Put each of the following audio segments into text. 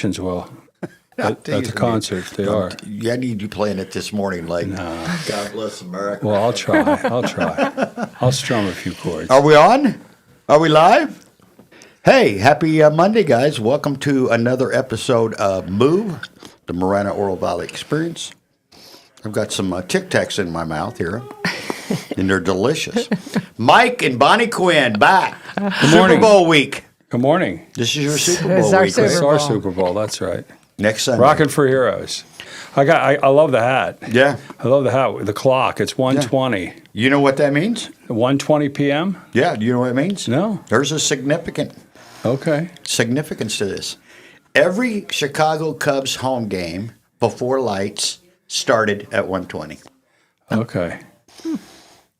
musicians will. At the concert, they are. I need you playing it this morning. Like, God bless America. Well, I'll try. I'll strum a few chords. Are we on? Are we live? Hey, happy Monday, guys. Welcome to another episode of Move, the Marana Oro Valley Experience. I've got some Tic Tacs in my mouth here, and they're delicious. Mike and Bonnie Quinn back. Good morning. Super Bowl week. Good morning. This is your Super Bowl It's our week. Super It's Bowl. our Super Bowl. That's right. Next Sunday. Rockin' for Heroes. I love the hat. Yeah. I love the hat. The clock. It's 1:20. You know what that means? 1:20 p.m. Yeah. Do you know what it means? No. There's a significance to this. Every Chicago Cubs home game before lights started at 1:20. Okay.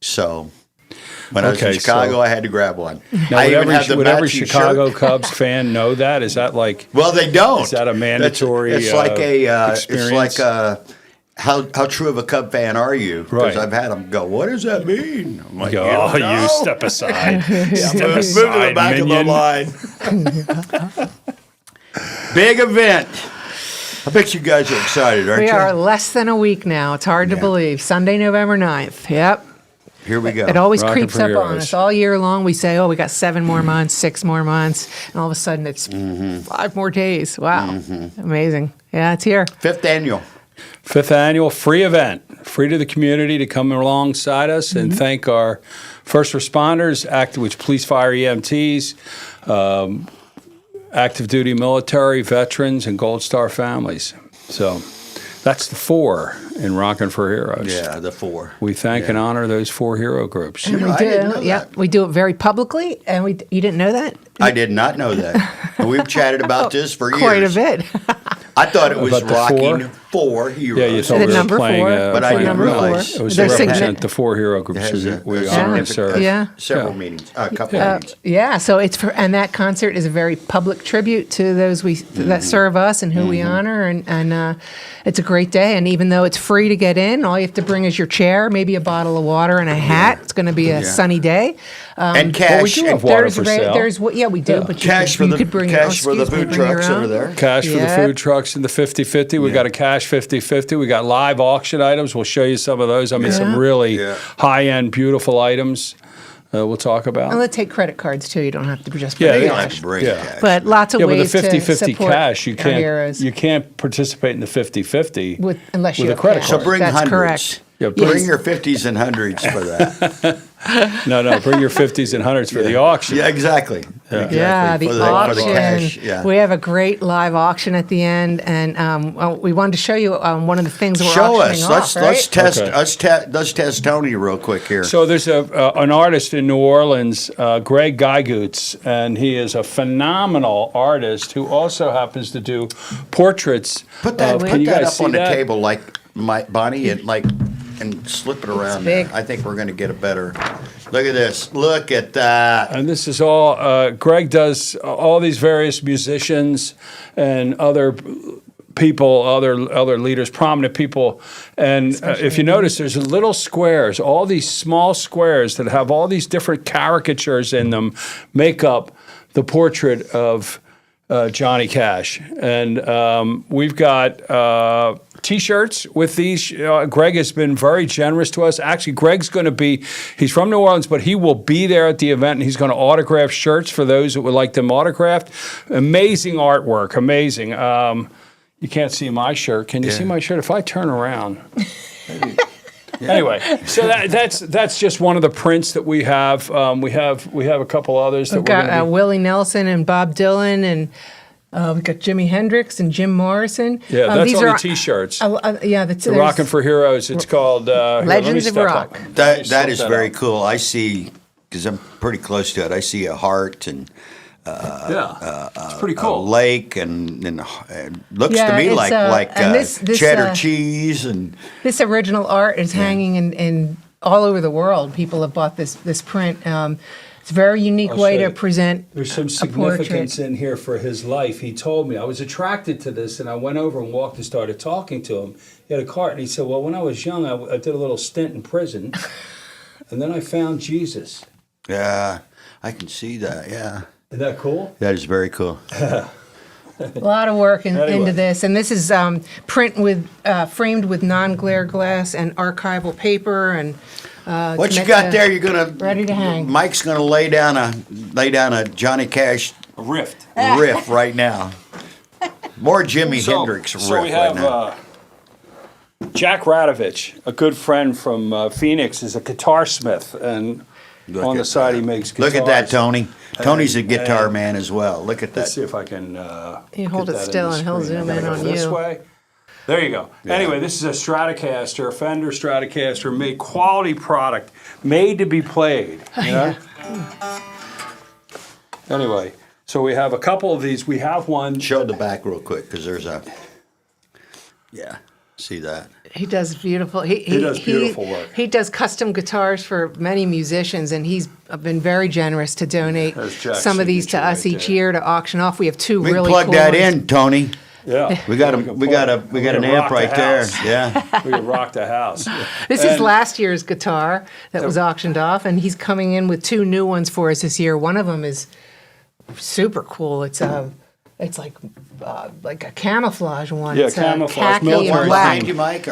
So when I was in Okay, Chicago, so- I had to grab one. Now, I even have the would every matching Chicago shirt. Cubs fan know that? Is that like? Well, they don't. Is that a mandatory? It's like experience? how true of a Cub fan are you? Because Right. I've had them go, what does that mean? I'm like, Oh, you don't know? you step aside. Step Move to the aside, back minion. of the line. Big event. I bet you guys are excited, aren't We you? are less than a week now. It's hard to Yeah. believe. Sunday, November 9th. Yep. Here we go. It always Rockin' creeps for up on Heroes. us. All year long, we say, oh, we got 7 more months, 6 more months. And all of a sudden, it's 5 more days. Wow. Amazing. Yeah, it's here. Fifth annual. 5th annual free event, free to the community to come alongside us and thank our first responders, which police, fire, EMTs, active duty military, veterans, and Gold Star families. So that's the 4 in Rockin' for Heroes. Yeah, the 4. We thank and honor those 4 hero groups. And we I didn't know Yep. that. We do it very publicly. And you didn't know that? I did not know that. And we've chatted about this for years. Quite a bit. I thought it was About the Rocking 4 Heroes. Yeah, you thought The we were number playing, 4. But I didn't number realize 4. it was They're to signi- represent the 4 hero It groups has that we a honor and significant- serve. Yeah. Several Yeah. meetings, a couple of meetings. Yeah, so and that concert is a very public tribute to those that serve us and who we honor, and it's a great day. And even though it's free to get in, all you have to bring is your chair, maybe a bottle of water, and a hat. It's going to be a sunny day. And cash. do have and water for sale. We do, Yeah. but cash for you the could bring cash for the excuse me, food bring your trucks that own. are there. Cash for the Yep. food trucks in the 50-50. We got a cash 50-50. We got live auction items. We'll show you some of those. I mean, some really Yeah. high-end, beautiful items we'll talk about. And let's take credit cards too. You don't have to just Yeah, bring You yeah. don't cash. have to bring Yeah. cash. But lots of Yeah, but the ways to 50-50 support cash, you our heroes. can't participate in the 50-50 Unless you with a have credit cash. card. so bring That's hundreds. correct. Yeah, Bring please. your 50s and hundreds for that. No, bring your 50s and hundreds for the auction. Yeah, exactly. Exactly. Yeah, the For the auction. cash. Yeah. We have a great live auction at the end, and we wanted to show you one of the things we're Show auctioning us. off. Right? Let's test. Okay. Let's test Tony real quick here. So there's an artist in New Orleans, Greg Gygoots, and he is a phenomenal artist who also happens to do portraits. put that, Can put you that guys up see on the that? table like Bonnie and slip it around there. big. I think we're going to get a better. Look at this. Look at that. And this is all, Greg does all these various musicians and other people, other leaders, prominent people. And if you notice, there's little squares, all these small squares that have all these different caricatures in them make up the portrait of Johnny Cash. And we've got T-shirts with these. Greg has been very generous to us. Actually, Greg's going to he's from New Orleans, but he will be there at the event, and he's going to autograph shirts for those that would like them autographed. Amazing artwork, amazing. You can't see my shirt. Can you see my shirt? If I turn around. Maybe. Anyway, so that's just one of the prints that we have. We have a couple others that We've we're got going to Willie Nelson and Bob Dylan, and we've got Jimi Hendrix and Jim Morrison. Yeah, that's these on are the T-shirts. Yeah, that's The Rockin' for Heroes. It's called Legends of Rock. That is very cool. I see, because I'm pretty close to it. I see a heart and it's pretty a cool. lake, and it looks to Yeah, me it's, like and this, cheddar cheese and. This original art is hanging in all over the world. People have bought this print. It's a very unique way show to you. present There's some a portrait. significance in here for his life. He told me, I was attracted to this, and I went over and walked and started talking to him. He had a cart, and he said, well, when I was young, I did a little stint in prison, and then I found Jesus. Yeah, I can see that. Yeah, Isn't that cool? that is very cool. A lot of work Anyway. into this, and this is framed with non-glare glass and archival paper, and What to you make got the- there? You're gonna ready to hang. Mike's gonna lay down a Johnny Cash A rift. riff right now. More Jimi Hendrix riff So we right have now. Jack Radovich, a good friend from Phoenix, is a guitar smith, and Look on the at side that. he makes guitars. Look at that, Tony. Tony's a guitar and- man as well. Look at Let's see that. if I can. You hold get it that in still the and he'll screen. I zoom gotta in go on this you. way. There you go. Yeah. Anyway, this is a Stratocaster, a Fender Stratocaster, made quality product, made to be played. You know? Anyway, so we have a couple of these. We have one. Show the back real quick because there's a. Yeah, see that. He does beautiful. He does beautiful work. He does custom guitars for many musicians, and he's been very generous to donate There's Jack's some of these to signature us right each there. year to auction off. We have two We really can plug cool that ones. in, Tony. Yeah, We got can an amp rock the right there. house. Yeah. We can rock the house. This is And- last year's guitar that was auctioned off, and he's coming in with two new ones for us this year. One of them is super cool. It's like a camouflage one. Yeah, it's camouflage, khaki military and One black. behind you, Mike.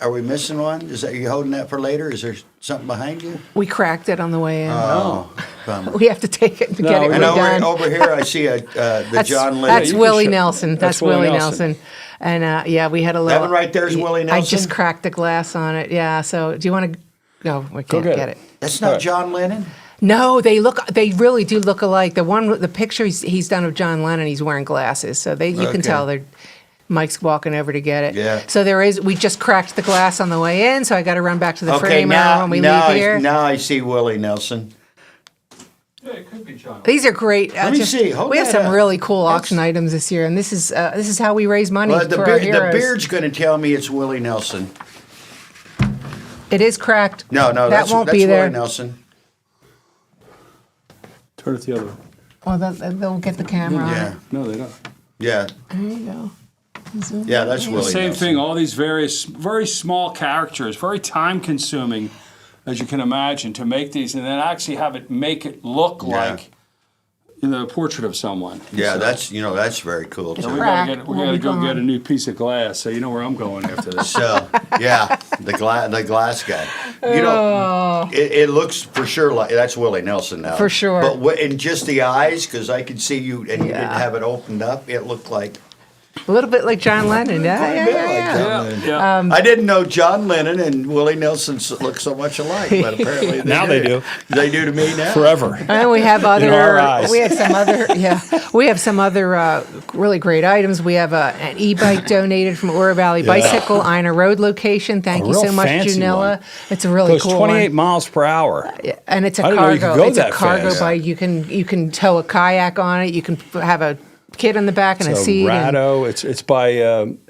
Are we missing one? Is that you holding that for later? Is there something behind you? We cracked it on the way in. Oh, bummer. We have to take it and get it we And redone. over here, I see the That's, John that's Lennon. can Willie show- Nelson. That's Willie Nelson. And yeah, we had a little. That one right there is Willie I just Nelson? cracked the glass on it. Yeah. So do you want to? No, we can't get get it. it. That's not Right. John Lennon. No, they really do look alike. The picture he's done of John Lennon, he's wearing glasses, so you Okay. can tell they're. Mike's walking over to get it. Yeah. So we just cracked the glass on the way in, so I got to run back to the Okay, framer now when we now leave here. now I see Willie Nelson. Yeah, it could be John. These are great. Let me see. Hold we have that some up. really cool auction items this year, and this is how we raise money Well, the, for our beard, the heroes. beard's going to tell me it's Willie Nelson. It is cracked. No, that that's won't that's be there. Willie Nelson. Turn it the other way. Well, they'll get the camera on Yeah, it. No, they don't. yeah, There you go. yeah. That's Willie Same Nelson. thing. All these various, very small characters, very time-consuming, as you can imagine, to make these, and then actually make it look Yeah. like, a portrait of someone. Yeah, So- that's very cool So too. we Crack gotta will be go get gone. a new piece of glass. So you know where I'm going after this. So yeah, the glass guy. You know, it looks for sure like that's Willie Nelson now. For sure. But in just the eyes, because I could see you, and you didn't Yeah. have it opened up. It looked like A little bit like John Lennon. Yeah, yeah, bit yeah, like yeah. John Yeah, Lennon. yeah. I didn't know John Lennon and Willie Nelson look so much alike, but apparently Now they do. They do to me now. Forever. And we have our other. eyes. We have some other. Yeah, we have some other really great items. We have an e-bike donated from Oro Valley Bicycle, Ina Road location. Thank you real so much, fancy Junilla. one. It's a really Goes cool 28 one. miles per hour. And it's a I didn't know you cargo. could go It's a that cargo fast. bike. You can tow a kayak on it. You can have a kid in the back and a So seat. and Rado, it's by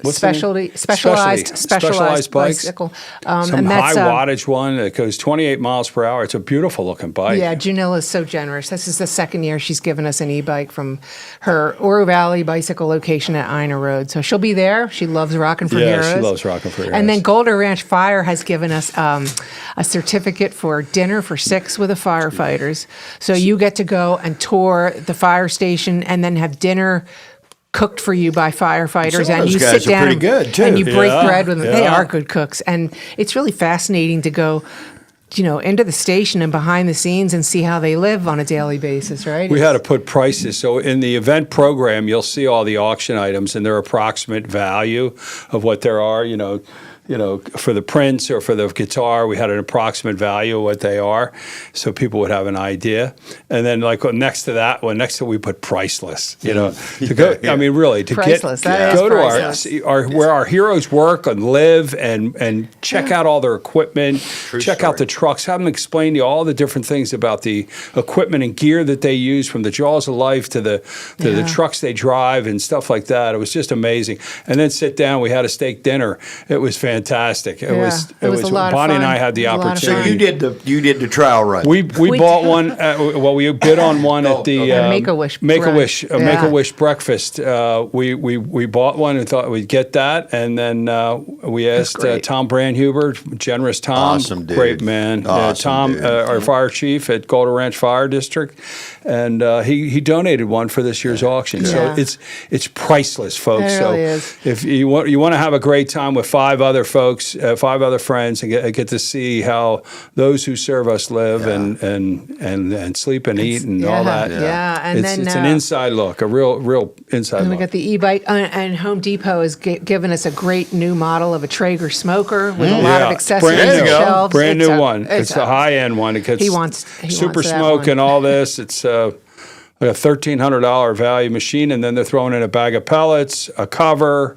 what's the name? Specialized bikes. bicycle. Some And high that's wattage one that goes 28 miles per hour. It's a beautiful looking bike. yeah, Junilla's so generous. This is the second year she's given us an e-bike from her Oro Valley bicycle location at Ina Road. So she'll be there. She loves Rockin' for Yeah, Heroes. she loves Rockin' for And then Heroes. Golden Ranch Fire has given us a certificate for dinner for 6 with the firefighters. So you get to go and tour the fire station and then have dinner cooked for you by firefighters, Some of and those you guys sit are down pretty good, too. and you break Yeah, bread with them. They yeah. are good cooks, and it's really fascinating to go, into the station and behind the scenes and see how they live on a daily basis. Right? We had to put prices. So in the event program, you'll see all the auction items and their approximate value of what there are. For the prints or for the guitar, we had an approximate value of what they are, so people would have an idea. And then, next to we put priceless. To go. Yeah. I mean, really, to Priceless. That is go to priceless. where our heroes work and live, and check out all their equipment. Check out story. the trucks. Have them explain to you all the different things about the equipment and gear that they use, from the jaws of life to the trucks they drive and stuff like that. It was just amazing. And then sit down. We had a steak dinner. It was fantastic. It was a lot of Bonnie and fun. I had the It was a lot of So fun. opportunity. you did the trial run. We We bought did. one. We bid on one at the okay. Make-A-Wish Make-A-Wish brunch. Yeah. Make-A-Wish breakfast. We bought one and thought we'd get that, and then we asked great. Tom Brandhuber, generous Tom, Awesome dude. great man. Awesome Tom, dude. our fire chief at Golden Ranch Fire District, and he donated one for this year's auction. Yeah. So it's priceless, folks. It So really is. if you want to have a great time with 5 other folks, 5 other friends, and get to see how those who serve us live and sleep and eat and all that. Yeah, and it's then an inside look, a real inside and we look. got the e-bike, and Home Depot has given us a great new model of a Traeger smoker with a lot of accessories brand and new, shelves. brand It's new a- one. It's the high end one. It gets He wants super that smoke one. and all this. It's like a $1,300 value machine, and then they're throwing in a bag of pellets, a cover,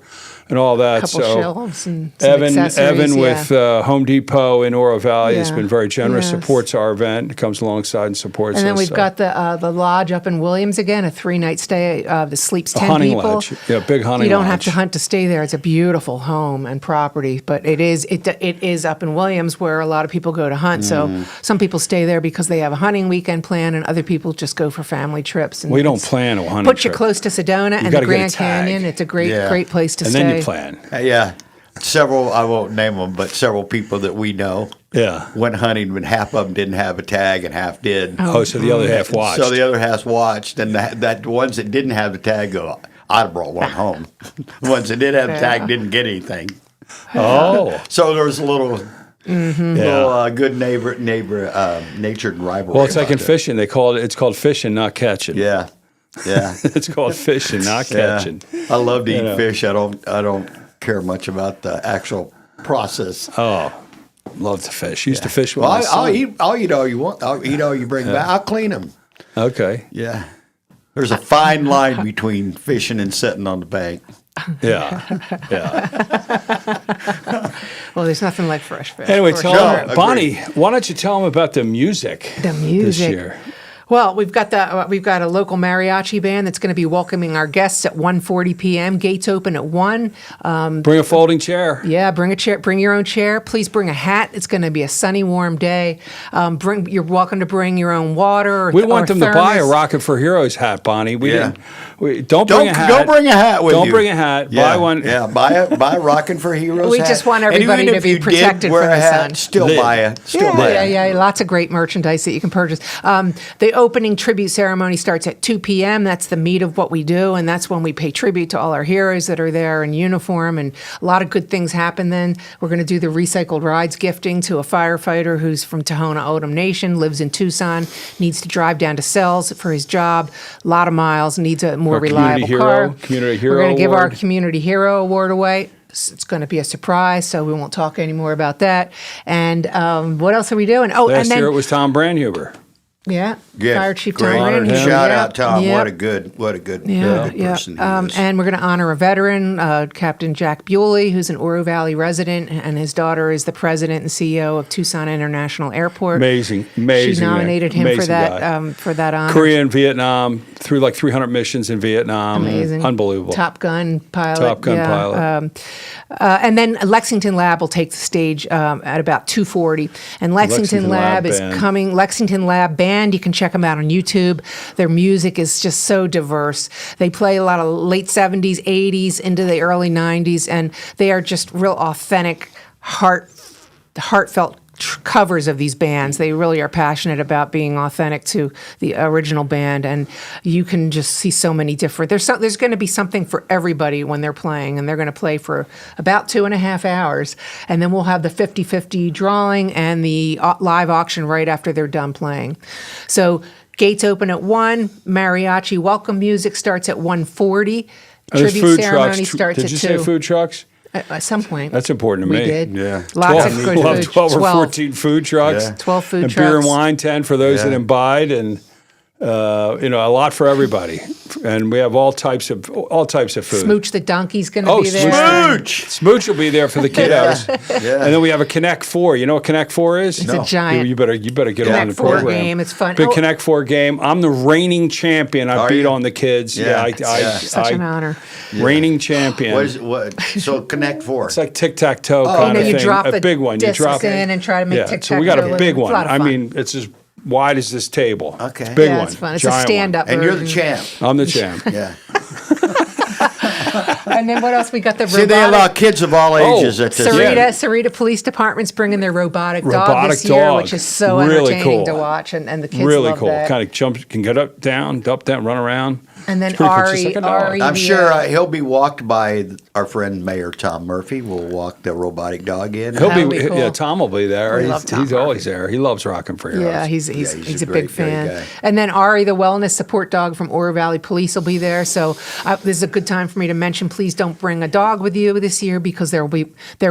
and all that. couple so shelves and some Evan accessories, with Home Depot in Oro Valley has Yeah. been very generous. Yes. Supports our event. Comes alongside and supports us. And then we've so. got the lodge up in Williams again, a 3-night stay that sleeps 10 hunting people. lodge. Yeah, big hunting You don't have lodge. to hunt to stay there. It's a beautiful home and property, but it is up in Williams where a lot of people go to hunt. So some people stay there because they have a hunting weekend plan, and other people just go for family trips. And We don't it's- plan a hunting Put you trip. close to Sedona and the gotta get a Grand tag. Canyon. It's a great Yeah. great place to and stay. then you plan. Yeah. Several, I won't name them, but several people that we know Yeah. went hunting when half of them didn't have a tag and half did. Oh, so the other half watched. So the other half watched, and the ones that didn't have the tag go, I'd have brought one home. The ones that did have the tag didn't get anything. Oh, So there was a little, yeah. good natured rivalry. Well, it's like in about that. fishing. It's called fishing, not catching. Yeah, yeah, It's called fishing, not yeah. catching. I love to eat know. fish. I don't care much about the actual process. Oh, love to fish. Used to fish with Well, my I'll son. eat. I'll eat all you want. I'll eat all you bring back. I'll clean them. Okay. Yeah. There's a fine line between fishing and sitting on the bank. Yeah. Yeah. Well, there's nothing like fresh fish. Anyway, for tell sure. them, agreed. Bonnie, why don't you tell them about the music? The music. This year. Well, we've got a local mariachi band that's going to be welcoming our guests at 1:40 p.m. Gates open at 1. Bring a folding chair. Yeah, bring a chair. Bring your own chair. Please bring a hat. It's going to be a sunny, warm day. You're welcome to bring your own water. Or, We want them to buy a thermos. Rockin' for Heroes hat, Bonnie. Yeah. Don't bring a hat. Don't bring a hat with you. Don't bring a hat. Yeah, Buy one. Yeah, buy a Rockin' for Heroes. We hat. just want And everybody even to if be you did protected wear from a the hat, sun. Still Live. buy a. Still buy a. Yeah. Lots of great merchandise that you can purchase. The opening tribute ceremony starts at 2 p.m. That's the meat of what we do, and that's when we pay tribute to all our heroes that are there in uniform, and a lot of good things happen then. We're going to do the recycled rides gifting to a firefighter who's from Tohono O'odham Nation, lives in Tucson, needs to drive down to Sells for his job, a lot of miles, needs a more Our community reliable hero- car. community hero We're going to give our award. Community Hero Award away. It's going to be a surprise, so we won't talk anymore about that. And what else are we doing? Oh, Last and then year it was Tom Brandhuber. yeah, Fire Chief great. Tom Honored Rand. him. Shout Yeah, out Tom. yeah. What a good Yeah. person he is. And we're going to honor a veteran, Captain Jack Bewley, who's an Oro Valley resident, and his daughter is the president and CEO of Tucson International Airport. Amazing She man. nominated him Amazing guy. for that honor. Korea and Vietnam, through like 300 missions in Vietnam. Amazing. Unbelievable. Top Gun pilot. Top Gun pilot. And then Lexington Lab will take the stage at about 2:40. And Lexington Lab is Band. coming. Lexington Lab Band, you can check them out on YouTube. Their music is just so diverse. They play a lot of late 70s, 80s, into the early 90s, and they are just real authentic, heartfelt covers of these bands. They really are passionate about being authentic to the original band, and you can just see so many different. There's going to be something for everybody when they're playing, and they're going to play for about 2.5 hours, and then we'll have the 50-50 drawing and the live auction right after they're done playing. So gates open at 1. Mariachi welcome music starts at 1:40. There's Tribute food ceremony trucks. starts Did at you 2. say food trucks? At some point. That's important to we me. did. Yeah. Lots of 12. good We'll have food. 12 or 14 food trucks. Yeah. 12 food and trucks. beer and wine tent for those Yeah. that imbibe, and a lot for everybody. And we have all types of food. Smooch the donkey's going to Oh, be there. Smooch! Smooch will be there for the kiddos. Yeah. And then we have a Connect Four. You know what Connect Four is? It's a giant You better get on the Connect Four program. game. It's fun. Big Oh. Connect Four game. I'm the reigning champion. I Are beat you? on the kids. Yeah. Yeah, Such an honor. reigning champion. So Connect Four. It's like tic-tac-toe You kind know, of you thing. drop A the big one. You discs drop in and try to make tic-tac-toe. So we got a big It's a one. lot of I fun. mean, it's as wide as this table. Okay. It's a big Yeah, one. it's fun. It's a Giant one. stand-up And you're the version. champ. I'm the champ. Yeah. And then what else? We got the See, they allow robotic. kids of all ages at this. Sarita Police Department's bringing their robotic dog this year, which is so Really entertaining cool. to watch, and the kids Really love cool. that. Kind of jumps, can get up, down, run around. And then It's pretty cool. Just like a dog. Ari, I'm the, sure he'll be walked by our friend Mayor Tom Murphy. Will walk the robotic dog in. He'll That'll be, be cool. yeah. Tom will be there. We He's, love Tom he's always there. He loves Rockin' for Heroes. Yeah, he's he's a a big great fan. guy. And then Ari, the wellness support dog from Oro Valley Police, will be there. So this is a good time for me to mention. Please don't bring a dog with you this year because there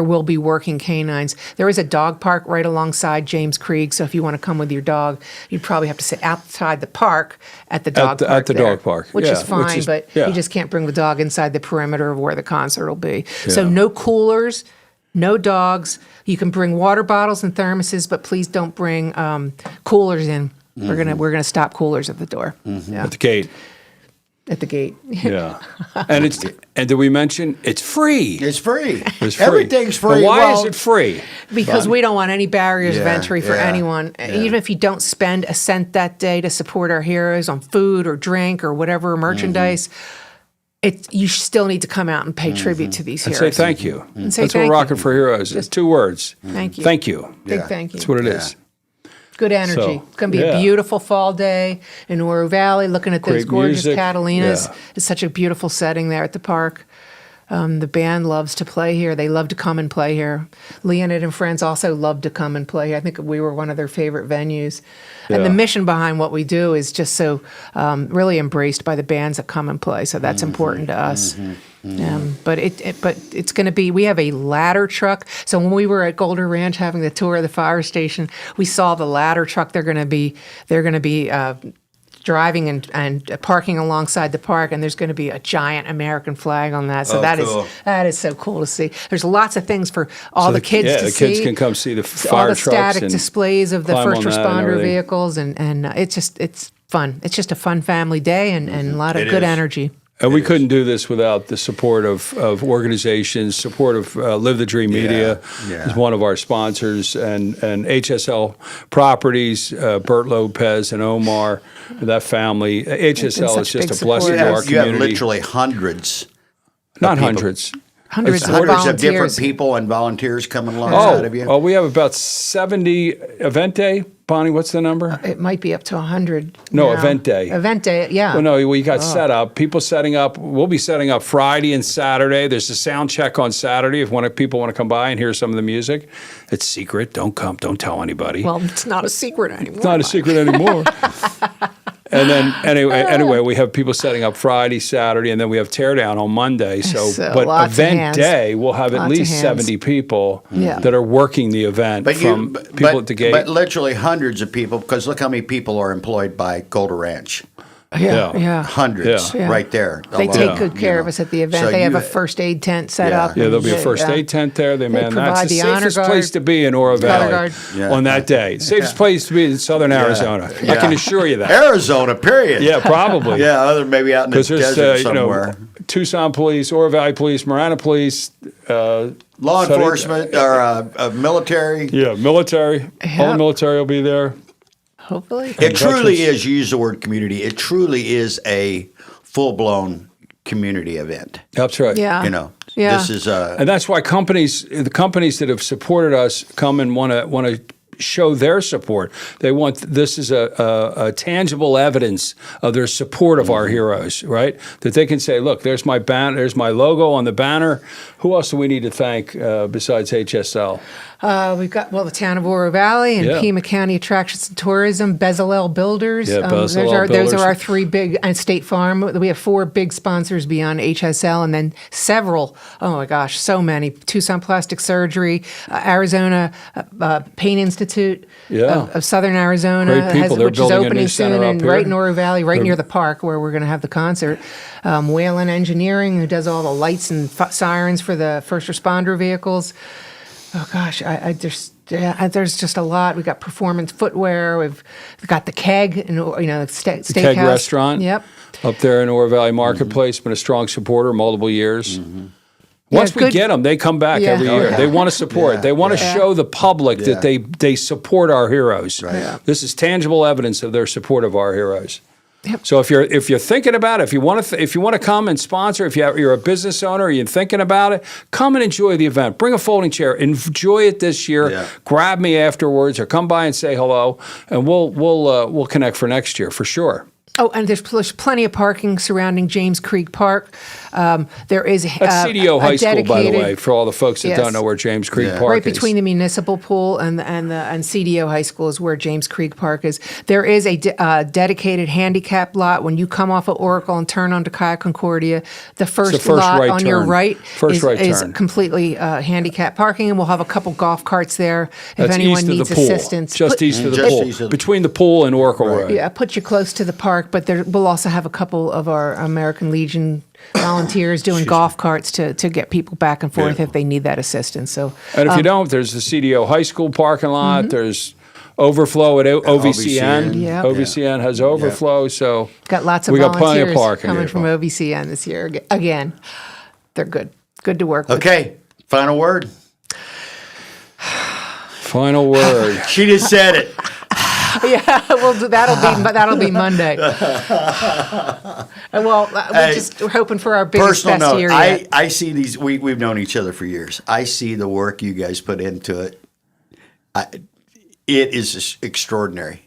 will be working canines. There is a dog park right alongside James Krieg. So if you want to come with your dog, you'd probably have to sit outside the park at the dog park. At the there, dog park, which yeah, is fine, but yeah. you just can't bring the dog inside the perimeter of where the concert will be. So no coolers. No dogs. You can bring water bottles and thermoses, but please don't bring coolers in. Mm-hmm. We're gonna stop coolers at the door. Yeah, At the gate. at the gate. Yeah. and did we mention it's free? It's free. It's free. Everything's free. And why Well, is it free? Because we don't want any barriers of Yeah, entry for yeah, anyone. yeah. Even if you don't spend a cent that day to support our heroes on food or drink or whatever merchandise, you still need to come out and pay tribute to these And heroes. say thank you. And say That's thank what you. Rockin' for Heroes is. 2 words. Thank you. Thank you. Big Yeah. thank you. That's what it is. Good energy. So, It's going to be yeah. a beautiful fall day in Oro Valley. Looking at those Great gorgeous music. Catalinas. Yeah. It's such a beautiful setting there at the park. The band loves to play here. They love to come and play here. Leonid and friends also love to come and play here. I think we were one of their favorite venues. And the Yeah. mission behind what we do is just so really embraced by the bands that come and play. So that's important to us. But it's going to be. We have a ladder truck. So when we were at Golder Ranch having the tour of the fire station, we saw the ladder truck. They're going to be driving and parking alongside the park, and there's going to be a giant American flag on that. So Oh, cool. that is so cool to see. There's lots of things for all the kids to the see. kids can come see the all fire the trucks static and displays of the climb first on that and responder everything. vehicles, and it's fun. It's just a fun family day and a lot of It good is. energy. And we couldn't do this without the support of organizations, support of Live the Dream Media yeah. is one of our sponsors, and HSL Properties, Bert Lopez and Omar, that family. HSL such is just big a blessing support. to our You have community. literally hundreds Not people. hundreds. Hundreds of of different volunteers. people and volunteers coming alongside of you. Oh, we have about 70 event day. Bonnie, what's the number? It might be up to 100. No, now. event day. Event day, yeah. Well, no, we got set up. People setting up. We'll be setting up Friday and Saturday. There's a sound check on Saturday if people want to come by and hear some of the music. It's secret. Don't come. Don't tell anybody. Well, it's not a secret anymore. It's not a secret anymore. And then anyway, we have people setting up Friday, Saturday, and then we have teardown on Monday. So Lots but of event hands. day, we'll have at Lots of least hands. 70 people Yeah. that are working the event from people at the gate. But literally hundreds of people, because look how many people are employed by Golder Ranch. Yeah. Hundreds, Yeah. right there. They alone, take good care you of know. us at the event. So They have you- a first aid tent set Yeah. up. Yeah, there'll be a and first they- aid tent there. They man, provide that's the the honor safest guard. place to be in Oro Valley guard. Yeah. on that day. Safest place to be in Southern Arizona. I Yeah. can assure you that. Arizona, period. Yeah, probably. Yeah, other maybe out in the Because there's desert somewhere. Tucson Police, Oro Valley Police, Marana Police, Law Southern- enforcement or military. yeah, military. All the Yep. military will be there. Hopefully. It truly veterans. is, you use the word community, it truly is a full-blown community event. That's right. Yeah. You know, Yeah. this is And that's why the companies that have supported us come and want to show their support. They want this is a tangible evidence of their support of our heroes, right? That they can say, look, there's my banner, there's my logo on the banner. Who else do we need to thank besides HSL? We've got, the town of Oro Valley and Yeah. Pima County Attractions and Tourism, Bezalel Builders. Yeah, those Bezalel are Builders. our 3 big, and State Farm. We have 4 big sponsors beyond HSL, and then several, oh my gosh, so many. Tucson Plastic Surgery, Arizona Pain Institute Yeah. of Southern Arizona, Great people. They're which is building a new opening center soon, up and here. right in Oro Valley, right near the park where we're going to have the concert. Whalen Engineering, who does all the lights and sirens for the first responder vehicles. Oh gosh, there's just a lot. We got performance footwear. We've got the Keg, and the steakhouse. Keg Restaurant. Yep. Up there in Oro Valley Marketplace, been a strong supporter multiple years. Once we good- get them, they come back Yeah. every Oh, year. yeah. They want to support. Yeah. They want to Yeah. show the public that Yeah. they support our heroes. Right. Yeah. This is tangible evidence of their support of our heroes. Yep. So if you're thinking about it, if you want to come and sponsor, if you're a business owner, you're thinking about it, come and enjoy the event. Bring a folding chair, enjoy it this year. Yeah. Grab me afterwards, or come by and say hello, and we'll connect for next year for sure. Oh, and there's plenty of parking surrounding James Creek Park. There is That's CDO High School, by the dedicated- way, for all the folks that Yes. don't know where James Creek Yeah. Park right is. between the municipal pool and CDO High School is where James Creek Park is. There is a dedicated handicap lot when you come off of Oracle and turn onto Cayo Concordia. The first first lot right on your turn. right First right is turn. completely handicap parking, and we'll have a couple golf carts there if That's anyone east needs of the pool, assistance. just east of the Just pool, east of the- between the pool and Oracle Road. Yeah, put you close to the park, but we'll also have a couple of our American Legion volunteers doing golf carts to get people back and forth if they need that assistance. So, And if you don't, there's the CDO High School parking lot. Mm-hmm. There's overflow at OVCN. OVCN. Yeah. OVCN has overflow, so got lots of we got plenty of volunteers parking. coming from OVCN this year. Again, they're good to work with. Okay, final word. Final word. She just said it. Yeah, that'll be Monday. Well, Hey, we're hoping for our biggest Personal best note, year yet. I see these, we've known each other for years. I see the work you guys put into it. It is extraordinary.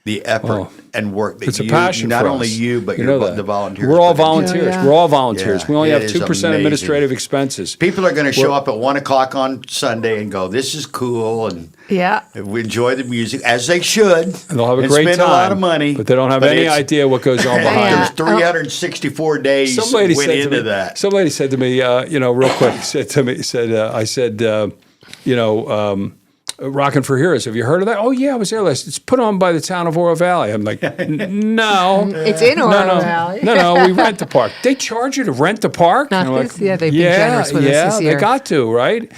The effort and work that It's a passion not for only us. you, but You know your that. the volunteers. We're all put into it. volunteers. Yeah. We're all volunteers. Yeah, We only it have is 2% amazing. administrative expenses. People are going to show up at 1 o'clock on Sunday and go, "This is cool," and Yeah. we enjoy the music as they should. And they'll have a and great spend time. a lot of money, But they don't have but any it's- idea what goes on behind Yeah. it. There's 364 days Somebody went said into to me, that. Somebody said to me, real quick, Rockin' for Heroes. Have you heard of that? Oh, yeah, I was there last. It's put on by the town of Oro Valley. I'm like, no. It's in Oro Valley. No, we rent the park. They charge you to rent the park? Not And I'm this- yeah, they've been generous with us this year. they got to, right?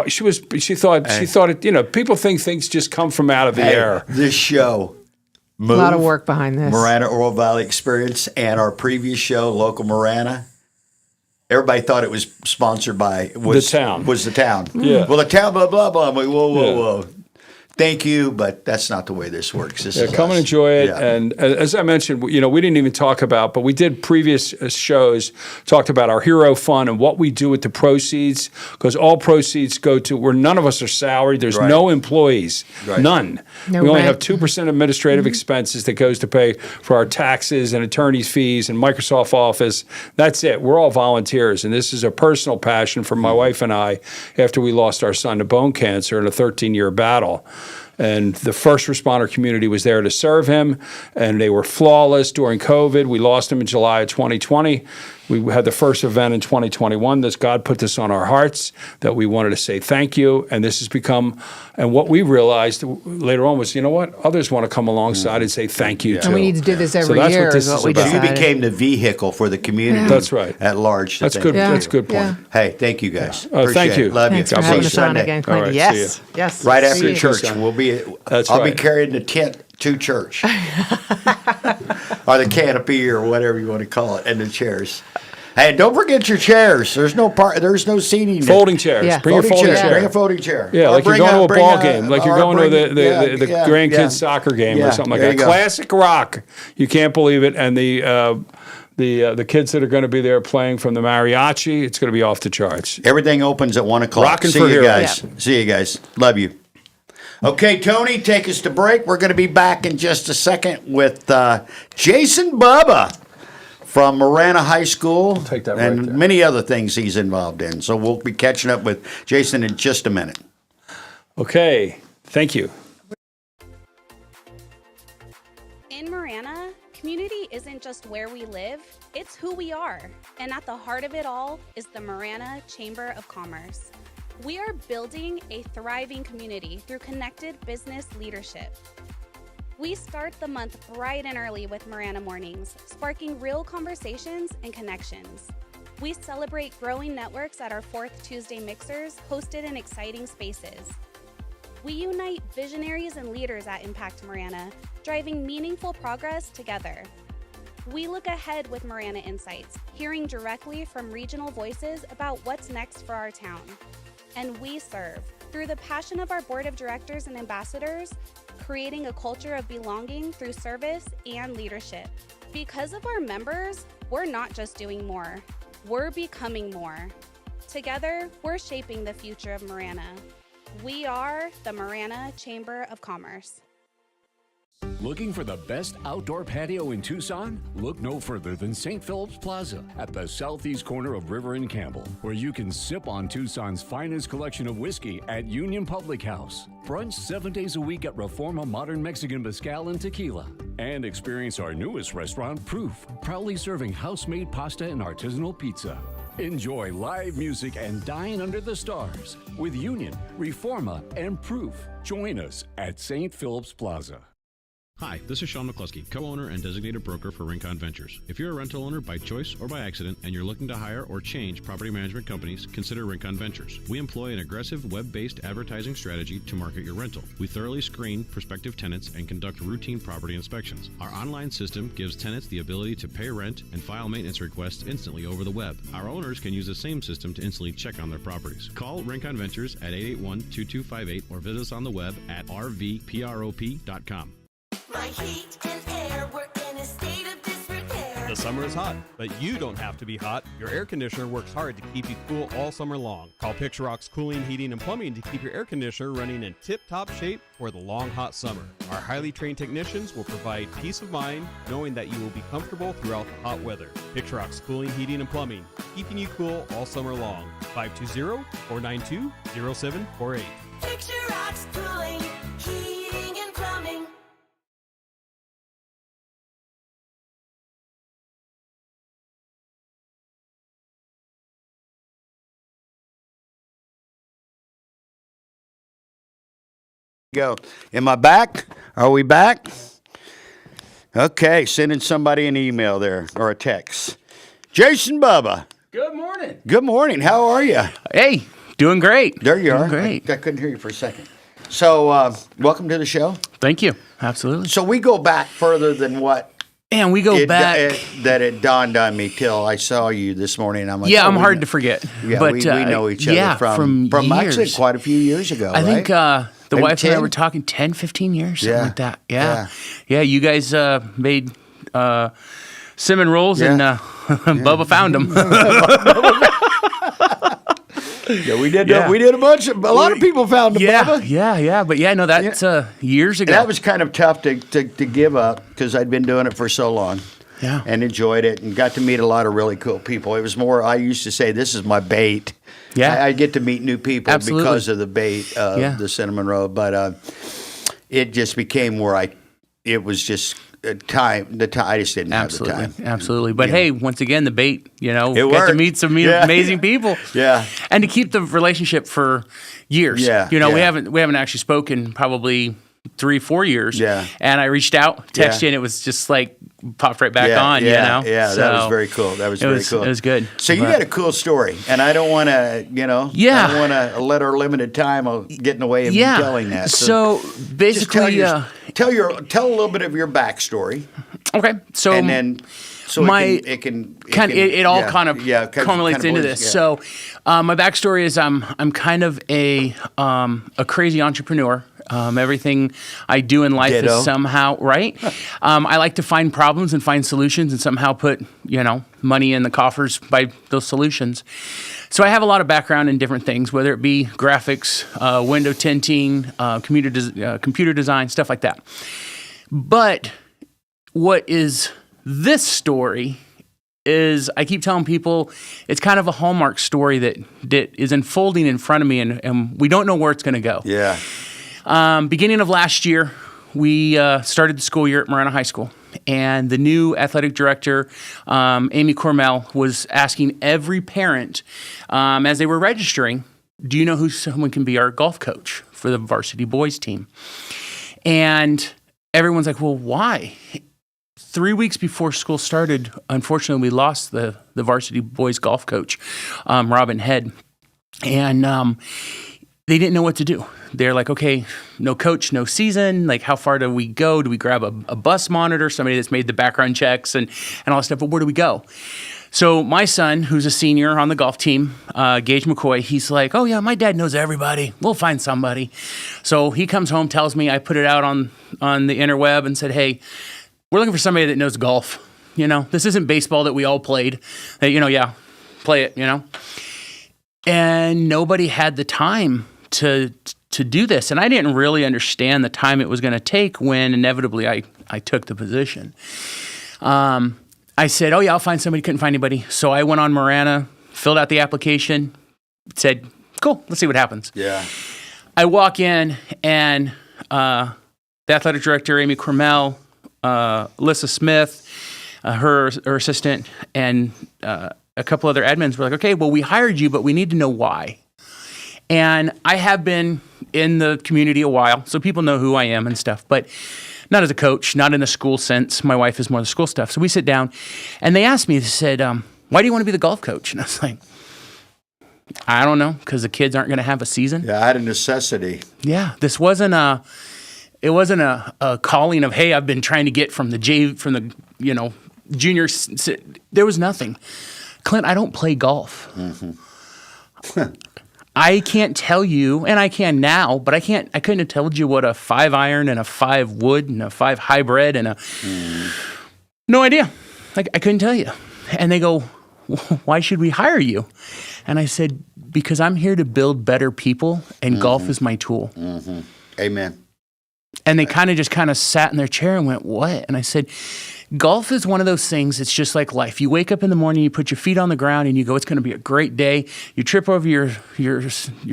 She thought it, people think things just come from out of the air. This show, A lot of work behind this. Marana Oro Valley Experience, and our previous show, Local Marana. Everybody thought it was sponsored by The town. Was the town? Yeah. Well, the town, blah blah blah. I'm like, whoa, Yeah. whoa. Thank you, but that's not the way this works. This is Come and us. enjoy it. Yeah. And as I mentioned, we didn't even talk about, but we did previous shows, talked about our Hero Fund and what we do with the proceeds, because all proceeds go to where none of us are salaried. There's Right. no employees, Right. none. No we only rent. have 2% administrative expenses that goes to pay for our taxes and attorney's fees and Microsoft Office. That's it. We're all volunteers. And this is a personal passion for my wife and I after we lost our son to bone cancer in a 13-year battle. And the first responder community was there to serve him, and they were flawless during COVID. We lost him in July of 2020. We had the first event in 2021. God put this on our hearts that we wanted to say thank you. And this has become, and what we realized later on was, you know what? Others want to come alongside and say thank you too. And we need to do this So every that's year. what this is what is we about. You decided. became the vehicle for the community. That's right. At large. to That's thank good. you. That's a good point. Yeah. Hey, thank you guys. Thank Appreciate you. it. Love Thanks you. for See having you us on Sunday. again, All Clint. right, Yes, see yes. Right See after you. church, That's I'll be right. carrying the tent to church, or the canopy, or whatever you want to call it, and the chairs. Hey, don't forget your chairs. There's no seating. Folding chairs. Yeah. Bring your folding chair. Bring a folding chair. Yeah, Or like you're bring going to a bring ball game, like you're or going to bring- the yeah, grandkids yeah. soccer game Yeah, or something like there that. you go. Classic rock. You can't believe it. And the kids that are going to be there playing from the mariachi, it's going to be off the charts. Everything opens at 1 o'clock. Rockin' See for you Heroes. guys. See you guys. Love you. Okay, Tony, take us to break. We're going to be back in just a second with Jason Bubba from Marana High School Take that right and there. many other things he's involved in. So we'll be catching up with Jason in just a minute. Okay. Thank you. In Marana, community isn't just where we live, it's who we are. And at the heart of it all is the Marana Chamber of Commerce. We are building a thriving community through connected business leadership. We start the month bright and early with Marana Mornings, sparking real conversations and connections. We celebrate growing networks at our 4th Tuesday mixers, hosted in exciting spaces. We unite visionaries and leaders at Impact Marana, driving meaningful progress together. We look ahead with Marana Insights, hearing directly from regional voices about what's next for our town. And we serve through the passion of our board of directors and ambassadors, creating a culture of belonging through service and leadership. Because of our members, we're not just doing more, we're becoming more. Together, we're shaping the future of Marana. We are the Marana Chamber of Commerce. Looking for the best outdoor patio in Tucson? Look no further than St. Philip's Plaza at the southeast corner of River and Campbell, where you can sip on Tucson's finest collection of whiskey at Union Public House, brunch 7 days a week at Reforma Modern Mexican Mezcal and Tequila, and experience our newest restaurant, Proof, proudly serving house-made pasta and artisanal pizza. Enjoy live music and dine under the stars with Union, Reforma, and Proof. Join us at St. Philip's Plaza. Hi, this is Sean McCluskey, co-owner and designated broker for Rincon Ventures. If you're a rental owner by choice or by accident and you're looking to hire or change property management companies, consider Rincon Ventures. We employ an aggressive web-based advertising strategy to market your rental. We thoroughly screen prospective tenants and conduct routine property inspections. Our online system gives tenants the ability to pay rent and file maintenance requests instantly over the web. Our owners can use the same system to instantly check on their properties. Call Rincon Ventures at 881-2258 or visit us on the web at rvprop.com. My heat and air, we're in a state of disrepair. The summer is hot, but you don't have to be hot. Your air conditioner works hard to keep you cool all summer long. Call Picture Rock's Cooling, Heating, and Plumbing to keep your air conditioner running in tip-top shape for the long, hot summer. Our highly trained technicians will provide peace of mind knowing that you will be comfortable throughout the hot weather. Picture Rock's Cooling, Heating, and Plumbing, keeping you cool all summer long. 520-492-0748. Picture Rock's Cooling, Heating, and Plumbing. Go. Am I back? Are we back? Okay, sending somebody an email there or a text. Jason Bubba. Good morning. Good morning. How are you? Hey, doing great. There you are. Great. I couldn't hear you for a second. So, welcome to the show. Thank you. Absolutely. So we go back further than what And we go back. that it dawned on me till I saw you this morning. I'm like, Yeah, oh, I'm we hard know- to forget. Yeah, but, we know each other from actually years. quite a few years ago. I think right? the Maybe wife and I 10? were talking 10, 15 years, something Yeah. like that. Yeah, you guys made cinnamon rolls and Bubba found them. Yeah, we did. Yeah. We did a lot of people found the Bubba. yeah. But yeah, no, that's years ago. That was kind of tough to give up because I'd been doing it for so long. Yeah. And enjoyed it and got to meet a lot of really cool people. It was more, I used to say, this is my bait. Yeah. I get to meet new people Absolutely. because of the bait, the cinnamon roll. But it just became where it was just time. I just didn't have the time. Absolutely. But hey, once again, the bait, It got to worked. meet some Yeah. amazing people. Yeah. And to keep the relationship for years. Yeah, we yeah. haven't actually spoken probably 3-4 years. Yeah. And I reached out, texted you, and it was just like popped right back on, Yeah, So that was very cool. That was very cool. It was good. So you got a cool story, and I don't want to, Yeah. I don't want to let our limited time of getting away and telling that. So just basically, tell a little bit of your backstory, okay. So and then it all culminates into this. So my backstory is I'm kind of a crazy entrepreneur. Everything I do in life Ditto. is somehow right. I like to find problems and find solutions and somehow put money in the coffers by those solutions. So I have a lot of background in different things, whether it be graphics, window tinting, computer design, stuff like that. But what is this story is I keep telling people it's kind of a Hallmark story that is unfolding in front of me, and we don't know where it's going to go. Yeah. Beginning of last year, we started the school year at Marana High School, and the new athletic director, Amy Cormel, was asking every parent as they were registering, do you know who someone can be our golf coach for the varsity boys team? And everyone's like, well, why? 3 weeks before school started, unfortunately, we lost the varsity boys golf coach, Robin Head, and they didn't know what to do. They're like, okay, no coach, no season. Like, how far do we go? Do we grab a bus monitor, somebody that's made the background checks and all that stuff? But where do we go? So my son, who's a senior on the golf team, Gage McCoy, he's like, oh yeah, my dad knows everybody. We'll find somebody. So he comes home, tells me, I put it out on the interweb and said, hey, we're looking for somebody that knows golf. This isn't baseball that we all played. That, play it, And nobody had the time to do this. And I didn't really understand the time it was going to take when inevitably I took the position. I said, oh, yeah, I'll find somebody. Couldn't find anybody. So I went on Marana, filled out the application, said, cool, let's see what happens. Yeah. I walk in, and the athletic director, Amy Cormel, Alyssa Smith, her assistant, and a couple other admins were like, okay, well, we hired you, but we need to know why. And I have been in the community a while, so people know who I am and stuff, but not as a coach, not in a school sense. My wife is more the school stuff. So we sit down, and they asked me, they said, why do you want to be the golf coach? And I was like, I don't know, because the kids aren't going to have a season. Yeah, out of necessity. Yeah, this wasn't a calling of, hey, I've been trying to get from the junior. There was nothing. Clint, I don't play golf. Mm-hmm. I can't tell you, and I can now, but I couldn't have told you what a 5 iron and a 5 wood and a 5 hybrid and no idea. I couldn't tell you. And they go, why should we hire you? And I said, because I'm here to build better people, and golf is my tool. Mm-hmm. Amen. And they kind of sat in their chair and went, what? And I said, golf is one of those things, it's just like life. You wake up in the morning, you put your feet on the ground, and you go, it's going to be a great day. You trip over your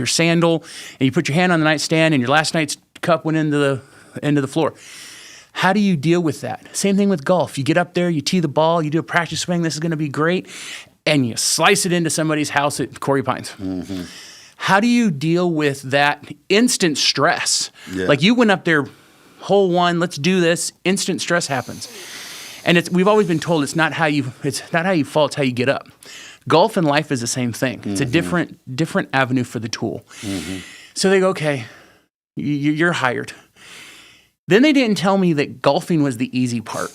sandal, and you put your hand on the nightstand, and your last night's cup went into the floor. How do you deal with that? Same thing with golf. You get up there, you tee the ball, you do a practice swing, this is going to be great, and you slice it into somebody's house at Corey Pines. Mm-hmm. How do you deal with that instant stress? Yeah. Like you went up there, hole one, let's do this, instant stress happens. And we've always been told it's not how you fall, it's how you get up. Golf and life is the same thing. It's a different avenue for the tool. Mm-hmm. So they go, okay, you're hired. Then they didn't tell me that golfing was the easy part.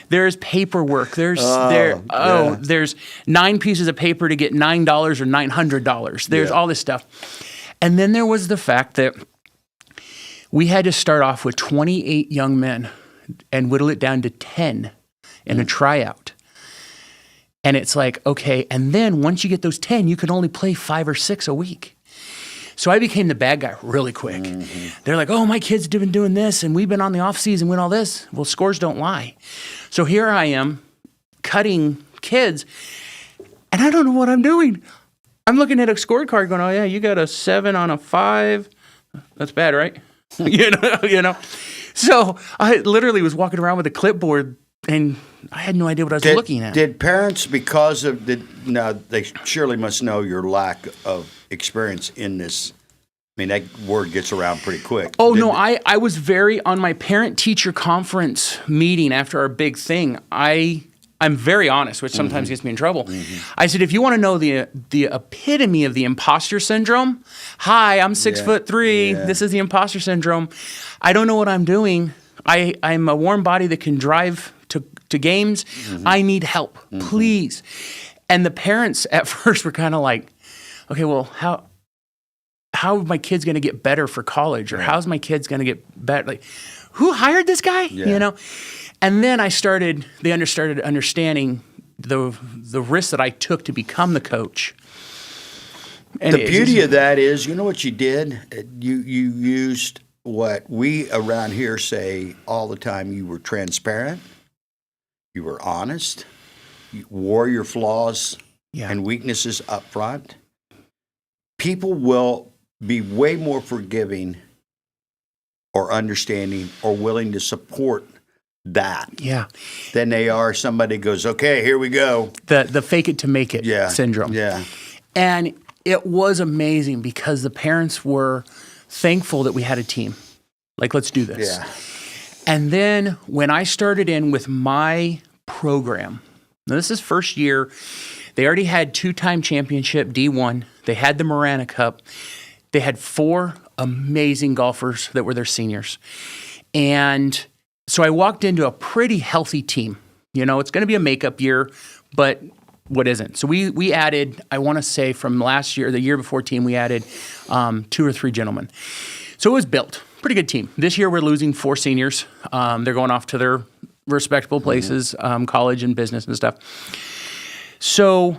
There's paperwork. There's 9 pieces of paper to get $9 or $900. There's all this stuff. And then there was the fact that we had to start off with 28 young men and whittle it down to 10 in a tryout. And it's like, okay, and then once you get those 10, you can only play 5 or 6 a week. So I became the bad guy really quick. Mm-hmm. They're like, oh, my kids have been doing this, and we've been on the off season, win all this. Well, scores don't lie. So here I am cutting kids, and I don't know what I'm doing. I'm looking at a scorecard going, oh, yeah, you got a 7 on a 5. That's bad, right? you know. So I literally was walking around with a clipboard, and I had no idea what I was looking at. Did parents, because of they surely must know your lack of experience in this. I mean, that word gets around pretty quick. Oh, no, I was on my parent-teacher conference meeting after our big thing, I'm very honest, which sometimes gets me in trouble. Mm-hmm. I said, if you want to know the epitome of the imposter syndrome, hi, I'm 6'3". Yeah. This is the imposter syndrome. I don't know what I'm doing. I'm a warm body that can drive to games. Mm-hmm. I need help, please. And the parents at first were kind of like, okay, well, how are my kids going to get better for college? Or how's my kids going to get better? Like, who hired this guy? Yeah. And then they started understanding the risk that I took to become the coach. And the beauty of that is, you know what you did? You used what we around here say all the time. You were transparent. You were honest. You wore your flaws and weaknesses up front. People will be way more forgiving or understanding or willing to support that than they are somebody goes, okay, here we go. The fake it to make it syndrome. Yeah. And it was amazing because the parents were thankful that we had a team. Like, let's do this. Yeah. And then when I started in with my program, now this is first year, they already had 2-time championship D1. They had the Marana Cup. They had 4 amazing golfers that were their seniors. And so I walked into a pretty healthy team. It's going to be a makeup year, but what isn't? So we added, I want to say from last year, the year before team, we added 2 or 3 gentlemen. So it was built. Pretty good team. This year we're losing 4 seniors. They're going off to their respectable places, college and business and stuff. So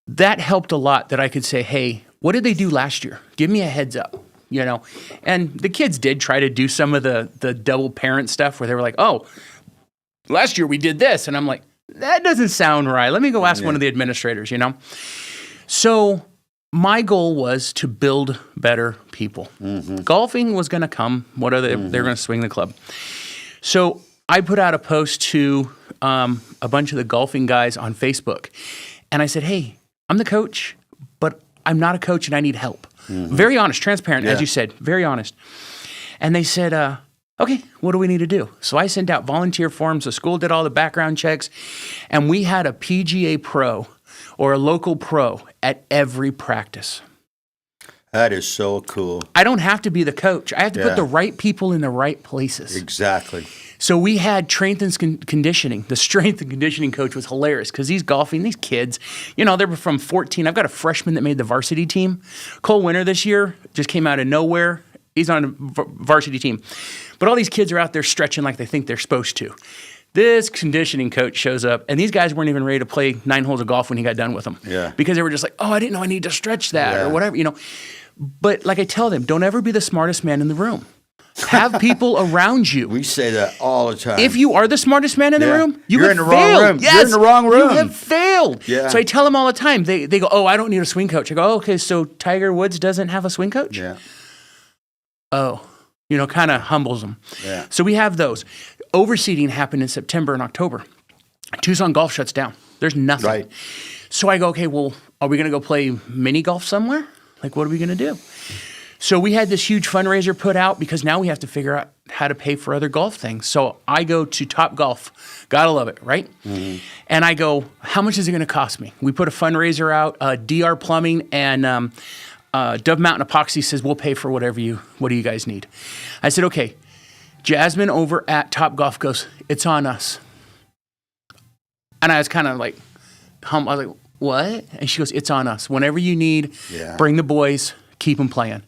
that helped a lot that I could say, hey, what did they do last year? Give me a heads up, And the kids did try to do some of the double parent stuff where they were like, oh, last year we did this. And I'm like, that doesn't sound right. Let me go ask one of the administrators, So my goal was to build better people. Golfing was going to come. What are they? They're going to swing the club. So I put out a post to a bunch of the golfing guys on Facebook. And I said, hey, I'm the coach, but I'm not a coach and I need help. Very honest, transparent, as you said, very honest. And they said, okay, what do we need to do? So I sent out volunteer forms. The school did all the background checks. And we had a PGA pro or a local pro at every practice. That is so cool. I don't have to be the coach. I have to put the right people in the right places. Exactly. So we had strength and conditioning. The strength and conditioning coach was hilarious because these kids, they're from 14. I've got a freshman that made the varsity team. Cole Winter this year just came out of nowhere. He's on a varsity team. But all these kids are out there stretching like they think they're supposed to. This conditioning coach shows up, and these guys weren't even ready to play 9 holes of golf when he got done with them. Yeah. Because they were just like, oh, I didn't know I need to stretch that or whatever, But like I tell them, don't ever be the smartest man in the room. Have people around you. We say that all the time. If you are the smartest man in the room, you're in the wrong room. Yes, you're in the wrong room. You have failed. Yeah. So I tell them all the time. They go, oh, I don't need a swing coach. I go, oh, okay, so Tiger Woods doesn't have a swing coach? Yeah. Oh, kind of humbles them. Yeah. So we have those. Overseeding happened in September and October. Tucson golf shuts down. There's nothing. Right. So I go, okay, well, are we going to go play mini golf somewhere? Like, what are we going to do? So we had this huge fundraiser put out because now we have to figure out how to pay for other golf things. So I go to Top Golf. Gotta love it, right? And I go, how much is it going to cost me? We put a fundraiser out. DR Plumbing and Dove Mountain Epoxy says, we'll pay for what do you guys need? I said, okay. Jasmine over at Top Golf goes, it's on us. And I was kind of like, I was like, what? And she goes, it's on us. Whenever you need, bring the boys, keep them playing.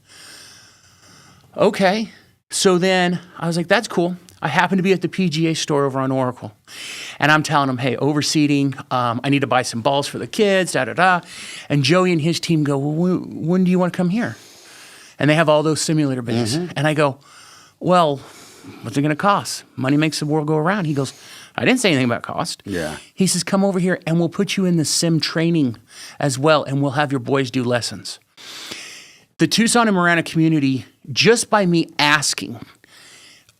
Okay. So then I was like, that's cool. I happen to be at the PGA store over on Oracle. And I'm telling them, hey, overseeding, I need to buy some balls for the kids, da-da-da. And Joey and his team go, well, when do you want to come here? And they have all those simulator bays. And I go, well, what's it going to cost? Money makes the world go around. He goes, I didn't say anything about cost. Yeah. He says, come over here and we'll put you in the sim training as well, and we'll have your boys do lessons. The Tucson and Marana community, just by me asking,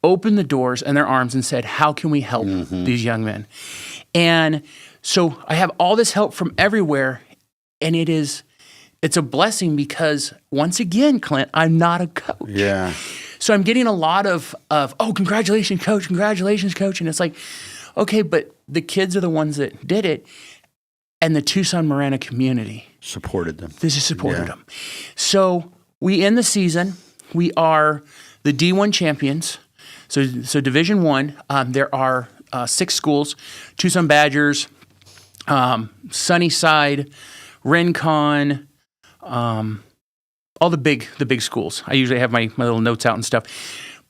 opened the doors and their arms and said, how can we help these young men? And so I have all this help from everywhere, and it's a blessing because, once again, Clint, I'm not a coach. Yeah. So I'm getting a lot of oh, congratulations, coach. And it's like, okay, but the kids are the ones that did it, and the Tucson Marana community supported them. This has supported them. So we end the season. We are the D1 champions. So Division I, there are 6 schools: Tucson Badgers, Sunnyside, Rincon, all the big schools. I usually have my little notes out and stuff.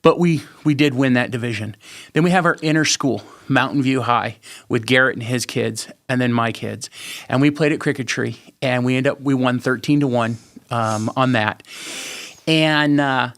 But we did win that division. Then we have our inner school, Mountain View High, with Garrett and his kids, and then my kids. And we played at Cricket Tree, and we won 13-1 on that. And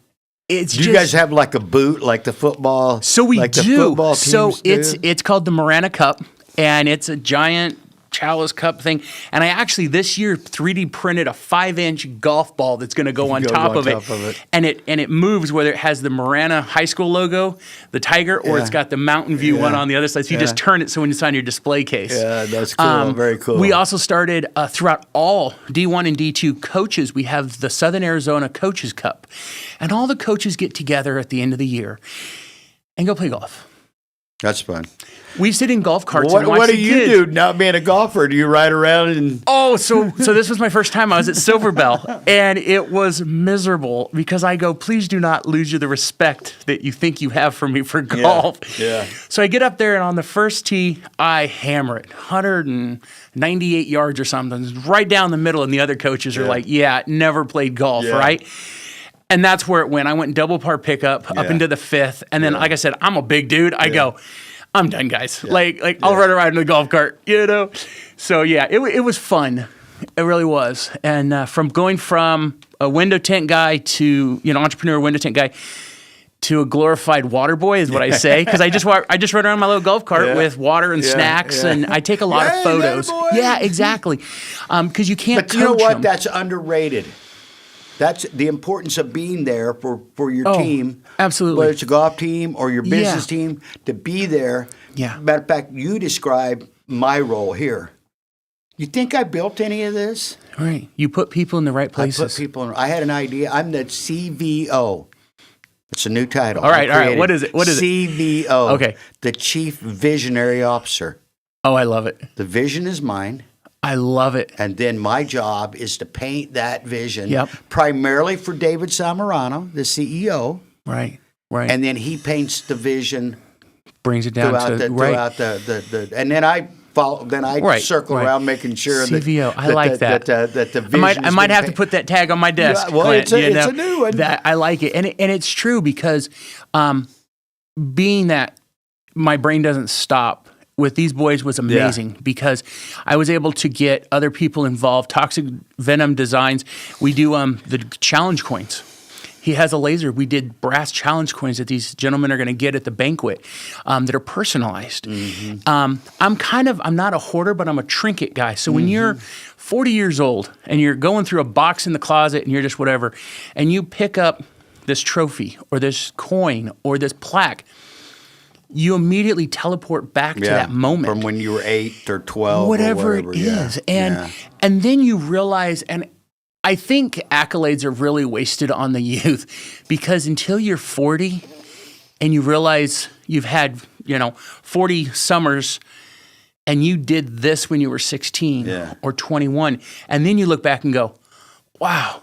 it's do you guys have like a boot, like the football? So we like do. The football teams It's called the Marana Cup, and it's a giant Chalice Cup thing. And I actually this year 3D printed a 5-inch golf ball that's going to go on top of it. And it moves whether it has the Marana High School logo, the tiger, or it's got the Mountain View one on the other side. So you just turn it so when it's on your display case. Yeah, that's cool. Very cool. We also started throughout all D1 and D2 coaches. We have the Southern Arizona Coaches Cup. And all the coaches get together at the end of the year and go play golf. That's fun. We sit in golf carts What, and watch what the do you kids. do now being a golfer? Do you ride around and... Oh, so this was my first time. I was at Silver Bell, and it was miserable because I go, please do not lose you the respect that you think you have for me for golf. yeah. So I get up there, and on the first tee, I hammer it, 198 yards or something, right down the middle, and the other coaches are like, yeah, never played golf, right? And that's where it went. I went double par pickup up into the fifth, and then, like I said, I'm a big dude. I go, I'm done, guys. Like I'll run around in the golf cart, you know? So, yeah, it was fun. It really was. And from going from a window tent guy to, entrepreneur window tent guy to a glorified water boy is what I say. Because I just run around my little golf cart with water and snacks, and I take a lot of photos. Yeah, exactly. Because you can't But you know coach what? 'em. That's underrated. That's the importance of being there for your team. Absolutely. Whether it's a golf team or your business team, to be there. Yeah. Matter of fact, you describe my role here. You think I built any of this? Right. You put people in the right places. I put people in. I had an idea. I'm the CVO. It's a new title. All right. I What is it? What is it? CVO. Okay. The Chief Visionary Officer. Oh, I love it. The vision is mine. I love it. And then my job is to paint that vision Yep. primarily for David Samarano, the CEO. Right. And then he paints the vision Brings it down throughout to the and then I follow. Then I circle around making sure CVO. that I like that. that the vision. I might have to put that tag on my desk. Yeah, well, Clint, it's a new one. That I like it, and it's true because, being that my brain doesn't stop with these boys was amazing because I was able to get other people involved. Toxic Venom Designs. We do the challenge coins. He has a laser. We did brass challenge coins that these gentlemen are going to get at the banquet that are personalized. I'm not a hoarder, but I'm a trinket guy. So when you're 40 years old and you're going through a box in the closet and you're just whatever, and you pick up this trophy or this coin or this plaque, you immediately teleport back to that moment. From when you were 8 or 12 whatever or whatever. it is. And then you realize, and I think accolades are really wasted on the youth because until you're 40 and you realize you've had, 40 summers and you did this when you were 16 or 21, and then you look back and go, wow,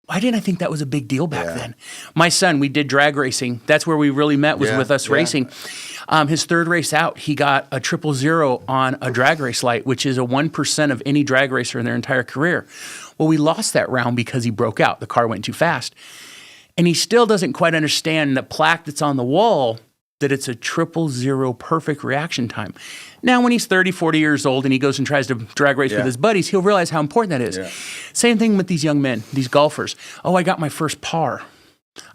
why didn't I think that was a big deal back then? My son, we did drag racing. That's where we really met, was with us racing. His third race out, he got a 000 on a drag race light, which is a 1% of any drag racer in their entire career. Well, we lost that round because he broke out. The car went too fast. And he still doesn't quite understand the plaque that's on the wall, that it's a 000 perfect reaction time. Now, when he's 30, 40 years old and he goes and tries to drag race with his buddies, he'll realize how important that is. Same thing with these young men, these golfers. Oh, I got my first par.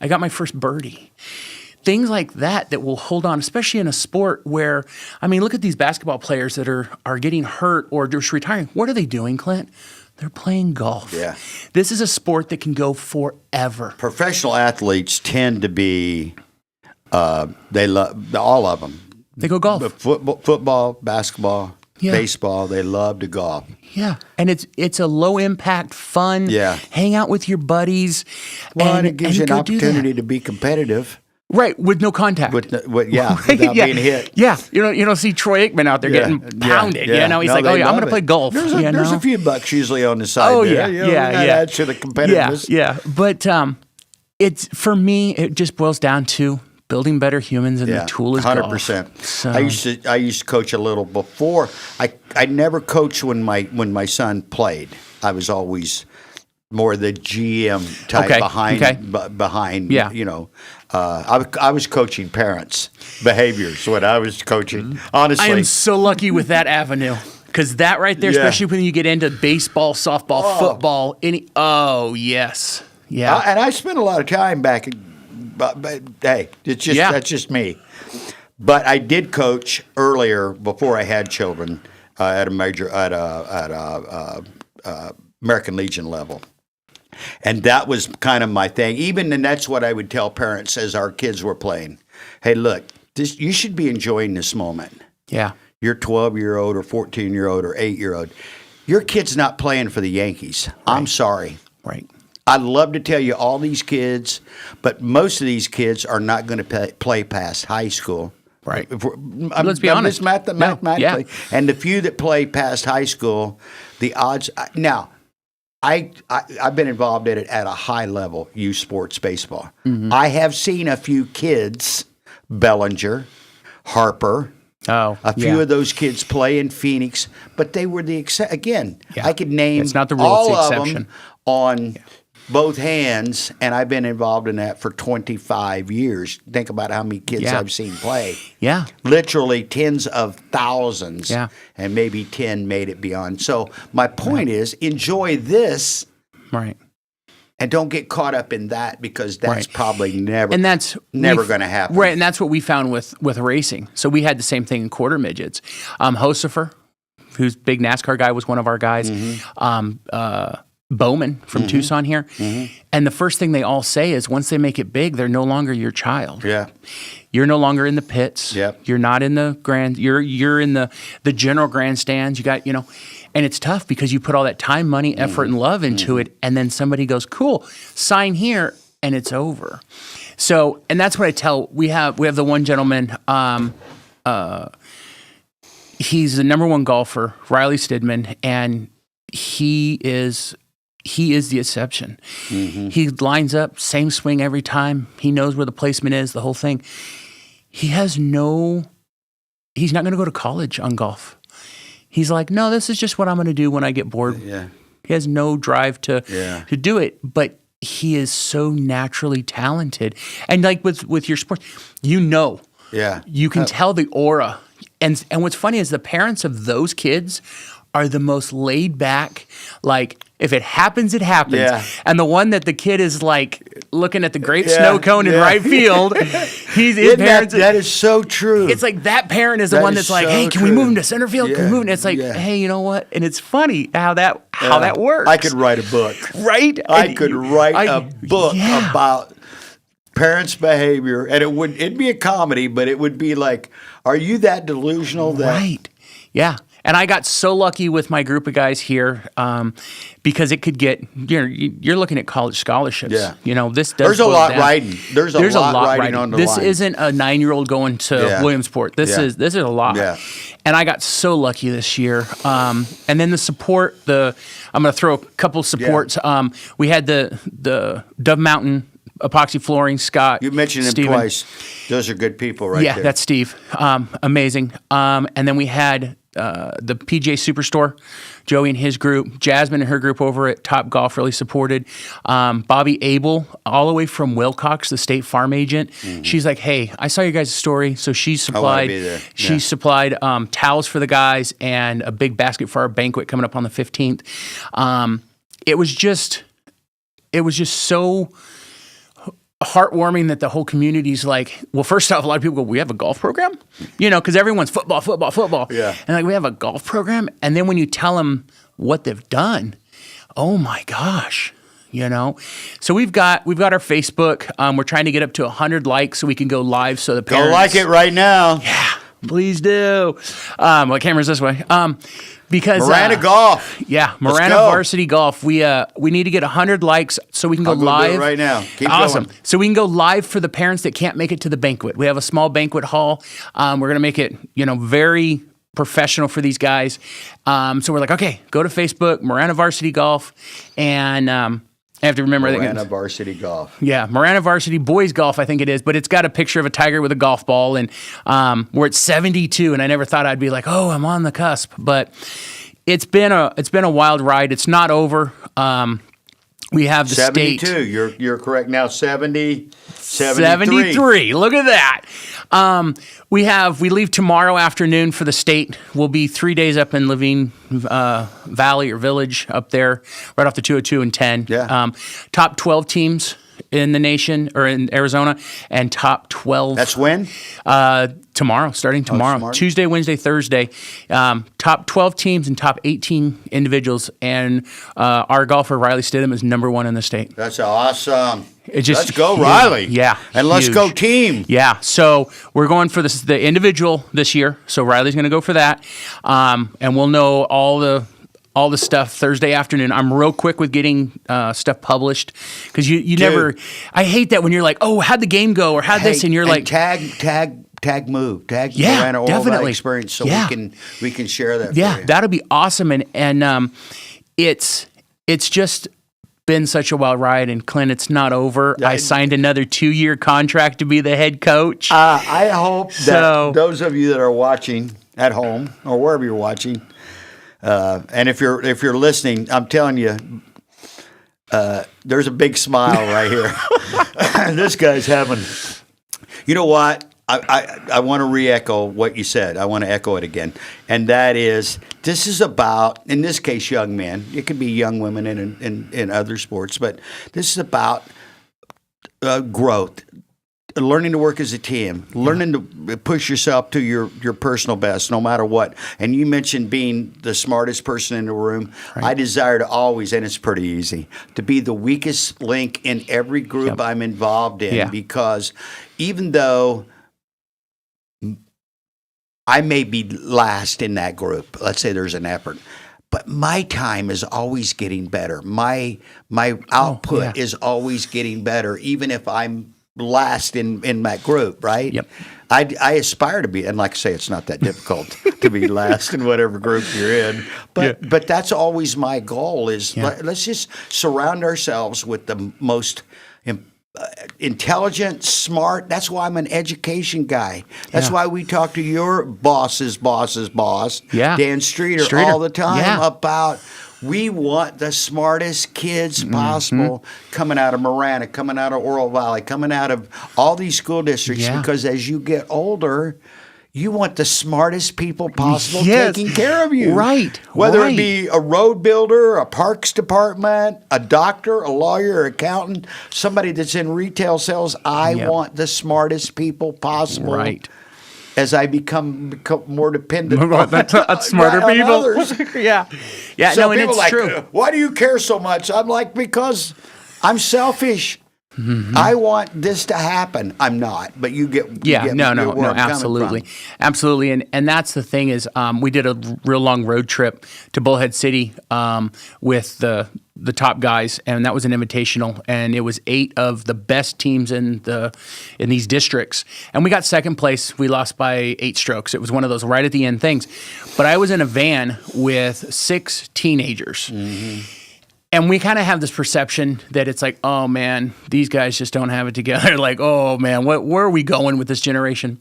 I got my first birdie. Things like that will hold on, especially in a sport where, look at these basketball players that are getting hurt or just retiring. What are they doing, Clint? They're playing golf. Yeah. This is a sport that can go forever. Professional athletes tend to be, they love, all of them. They go golf. Football, basketball, baseball, they love to golf. Yeah. And it's a low impact, fun, hang out with your buddies. Well, and it gives you an opportunity to be competitive. Right, with no contact. Without being hit. Yeah, you don't see Troy Aikman out there getting pounded. He's like, I'm going to play golf. There's a few bucks usually on the side. Oh there. yeah. Adds to the competitiveness. Yeah. But it's, for me, it just boils down to building better humans, and the tool is 100%. golf. So, I used to coach a little before. I never coached when my son played. I was always more the GM type behind. I was coaching parents' behaviors when I was coaching. Honestly, I am so lucky with that avenue. Because that right there, especially when you get into baseball, softball, football, yes. Yeah. And I spent a lot of time back but hey, it's just that's just me. But I did coach earlier before I had children at American Legion level. And that was kind of my thing. And that's what I would tell parents as our kids were playing. Hey, look, you should be enjoying this moment. Yeah. You're 12-year-old or 14-year-old or 8-year-old. Your kid's not playing for the Yankees. Right. I'm sorry. Right. I'd love to tell you all these kids, but most of these kids are not going to play past high school Right. Let's be honest. Mathematically. And the few that play past high school, the odds. Now, I've been involved in it at a high level, youth sports baseball. Mm-hmm. I have seen a few kids, Bellinger, Harper, a few of those kids play in Phoenix, but they were the exception. I could name it's not the rule, all it's the of exception. them on both hands, and I've been involved in that for 25 years. Think about how many kids I've seen play. Yeah. Literally tens of thousands. Yeah. And maybe 10 made it beyond. So my point is, enjoy this. Right. And don't get caught up in that, because that's probably never and that's never going to happen. Right, and that's what we found with racing. So we had the same thing in quarter midgets. Hosifer, who's a big NASCAR guy, was one of our guys. Bowman from Tucson here. And the first thing they all say is once they make it big, they're no longer your child. Yeah. You're no longer in the pits. Yep. You're not in the you're in the general grandstands. You got, and it's tough because you put all that time, money, effort, and love into it, and then somebody goes, cool, sign here, and it's over. So, and that's what I tell, we have the one gentleman, he's the number one golfer, Riley Stidman, and he is the exception. He lines up, same swing every time. He knows where the placement is, the whole thing. He's not going to go to college on golf. He's like, no, this is just what I'm going to do when I get bored. Yeah. He has no drive to do it, but he is so naturally talented. And like with your sport, you can tell the aura. And what's funny is the parents of those kids are the most laid back, like, if it happens, it happens. Yeah. And the one that the kid is like looking at the great snow cone in right field, his parents. That is so true. It's like that parent is the That one is that's like, so hey, can we true. move him to center field? Can we move him? It's like, hey, you know what? And it's funny how that works. I could write a book. Right? I could write a book about parents' behavior, and it'd be a comedy, but it would be like, are you that delusional? Right. Yeah. And I got so lucky with my group of guys here because it could get, you're looking at college scholarships. Yeah. This does There's a boil lot down. riding. There's a lot riding on the This line. isn't a 9-year-old going to Williamsport. This is a lot. Yeah. And I got so lucky this year. And then the support, I'm going to throw a couple supports. We had the Dove Mountain epoxy flooring, Scott. You mentioned him Steven. twice. Those are good people right there. Yeah, that's Steve. Amazing. And then we had the PJ Superstore, Joey and his group, Jasmine and her group over at Top Golf really supported. Bobby Abel, all the way from Wilcox, the state farm agent. She's like, hey, I saw your guys' story. So she supplied, be there. she supplied towels for the guys and a big basket for our banquet coming up on the 15th. It was just so heartwarming that the whole community's like, well, first off, a lot of people go, we have a golf program? Because everyone's football. Yeah. And like, we have a golf program? And then when you tell them what they've done, oh my gosh, So we've got our Facebook. We're trying to get up to 100 likes so we can go live so the parents. Go like it right now. Yeah, please do. My camera's this way. Because Miranda Golf. Yeah, Let's Miranda go. Varsity Golf. We need to get 100 likes so we can go I'll go live do it right now. Keep awesome. going. So we can go live for the parents that can't make it to the banquet. We have a small banquet hall. We're gonna make it, very professional for these guys. So we're like, okay, go to Facebook, Miranda Varsity Golf, and I have to remember Miranda Varsity Golf. Yeah, Miranda Varsity Boys Golf, I think it is, but it's got a picture of a tiger with a golf ball, and we're at 72, and I never thought I'd be like, oh, I'm on the cusp, but it's been a wild ride. It's not over. We have the 72. state. You're correct now. 73. 73. Look at that. We leave tomorrow afternoon for the state. We'll be 3 days up in Levine Valley or Village up there, right off the 202 and 10. Yeah. Top 12 teams in the nation or in Arizona, and top 12. That's when? Tomorrow, starting tomorrow. smart. Tuesday, Wednesday, Thursday. Top 12 teams and top 18 individuals. And our golfer, Riley Stidham, is number 1 in the state. That's awesome. It's just let's go, huge. Riley. Yeah. And let's huge. go, team. Yeah. So we're going for the individual this year. So Riley's going to go for that. And we'll know all the stuff Thursday afternoon. I'm real quick with getting stuff published because you never. I hate that when you're like, oh, how'd the game go or how'd this, and you're like, tag move, tag Yeah, Marana Oral definitely. Valley Experience, so Yeah. we can share that. Yeah, for you. that'll be awesome. And it's just been such a wild ride. And Clint, it's not over. I signed another 2-year contract to be the head coach. I hope So- that those of you that are watching at home or wherever you're watching, and if you're listening, I'm telling you, there's a big smile right here. This guy's having. You know what? I want to re-echo what you said. I want to echo it again, and that is, this is about, in this case, young men. It could be young women in other sports, but this is about growth, learning to work as a team, learning to push yourself to your personal best, no matter what. And you mentioned being the smartest person in the room. Right. I desire to always, and it's pretty easy, to be the weakest link in every group I'm involved in, because even though I may be last in that group, let's say there's an effort, but my time is always getting better. My output is always getting better, even if I'm last in that group, right? Yep. I aspire to be, and like I say, it's not that difficult to be last in whatever group you're in. But that's always my goal is let's just surround ourselves with the most intelligent, smart. That's why I'm an education guy. That's why we talk to your boss's boss, Dan Streeter, all the time about we want the smartest kids possible coming out of Marana, coming out of Oro Valley, coming out of all these school districts, because as you get older, you want the smartest people possible taking care of you. Right. Whether it be a road builder, a parks department, a doctor, a lawyer, accountant, somebody that's in retail sales, I want the smartest people possible. Right. As I become more dependent on smarter on people. others. Yeah. So No, and people it's like, true. why do you care so much? I'm like, because I'm selfish. I want this to happen. I'm not, but you get where I'm coming absolutely, from. absolutely, and that's the thing is, we did a real long road trip to Bullhead City with the top guys, and that was an invitational, and it was 8 of the best teams in these districts, and we got second place. We lost by 8 strokes. It was one of those right at the end things, but I was in a van with 6 teenagers. And we kind of have this perception that it's like, oh man, these guys just don't have it together. Like, oh man, where are we going with this generation?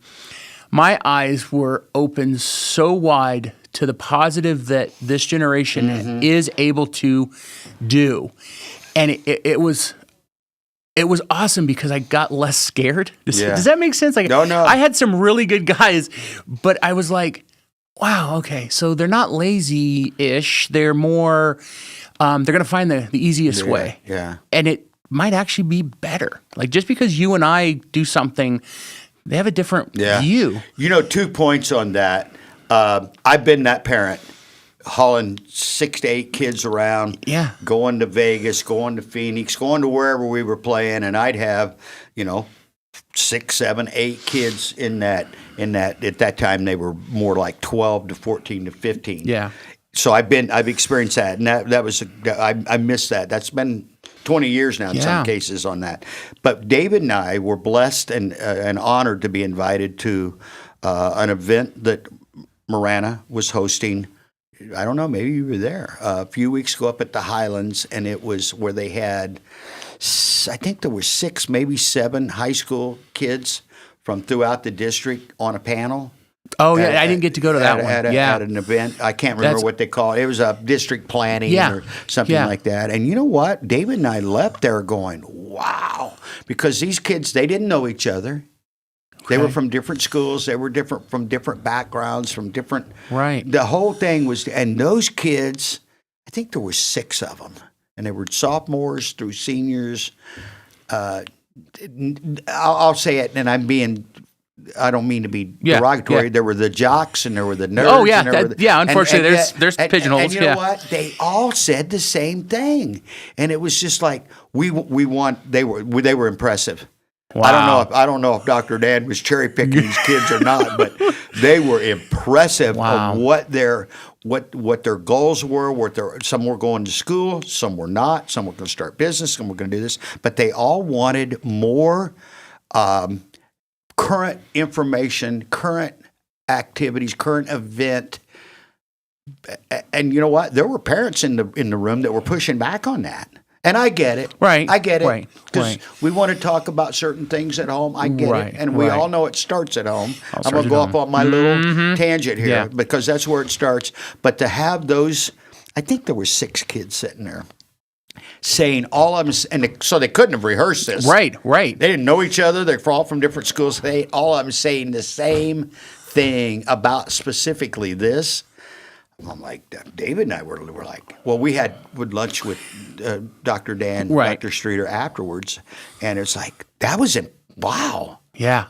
My eyes were open so wide to the positive that this generation is able to do. And it was awesome because I got less scared. Does that make sense? Like, No. I had some really good guys, but I was like, wow, okay, so they're not lazy-ish. They're more... they're going to find the easiest way. Yeah. And it might actually be better. Like, just because you and I do something, they have a different view. 2 points on that. I've been that parent, hauling 6 to 8 kids around, going to Vegas, going to Phoenix, going to wherever we were playing, and I'd have, 6, 7, 8 kids in that. At that time, they were more like 12 to 14 to 15. Yeah. So I've experienced that, and that was I missed that. That's been 20 years now in some cases on that. But David and I were blessed and honored to be invited to an event that Marana was hosting. I don't know, maybe you were there a few weeks ago up at the Highlands, and it was where they had, I think there were 6, maybe 7 high school kids from throughout the district on a panel. Oh, I didn't get to go to that one. At an event. I can't remember what they call it. It was a district planning or something like that. And you know what? David and I left there going, wow. Because these kids, they didn't know each other. They were from different schools. They were from different backgrounds, from different. Right. The whole thing was, and those kids, I think there were 6 of them. And they were sophomores through seniors. I'll say it, and I don't mean to be derogatory. Yeah. There were the jocks and there were the nerds. Oh yeah, and unfortunately, there's pigeonholes. And you know what? They all said the same thing, and it was just like we want. They were impressive. Wow. I don't know if Dr. Dan was cherry picking these kids or not, but they were impressive of what their goals were. Some were going to school, some were not. Some were going to start business, some were going to do this, but they all wanted more. current information, current activities, current event. And you know what? There were parents in the room that were pushing back on that. And I get it. Right. I get it. Right. Because Right. we want to talk about certain things at home. I get Right, it. And we right. all know it starts at home. I'm starts going to at go home. off on my little tangent here Yeah. because that's where it starts. But to have those, I think there were 6 kids sitting there saying all of them, so they couldn't have rehearsed this. Right. Right. They didn't know each other. They're all from different schools. They all of them saying the same thing about specifically this. I'm like, David and I were like, well, we had lunch with Dr. Dan, Right. Dr. Streeter afterwards, and it's like that was wow. Yeah.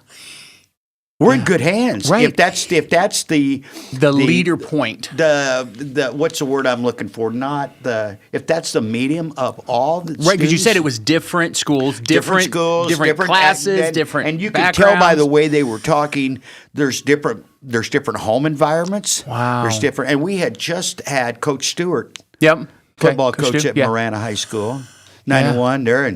We're in good hands. Right. If that's the leader point. the what's the word I'm looking for? Not the if that's the medium of all the Right, because you students, said it was different schools, different schools, different classes, different and you can tell by backgrounds. the way they were talking. There's different home environments. Wow. There's different, and we had just had Coach Stewart, Yep. Okay, football coach Stu, at yeah. Marana High School, 91. They're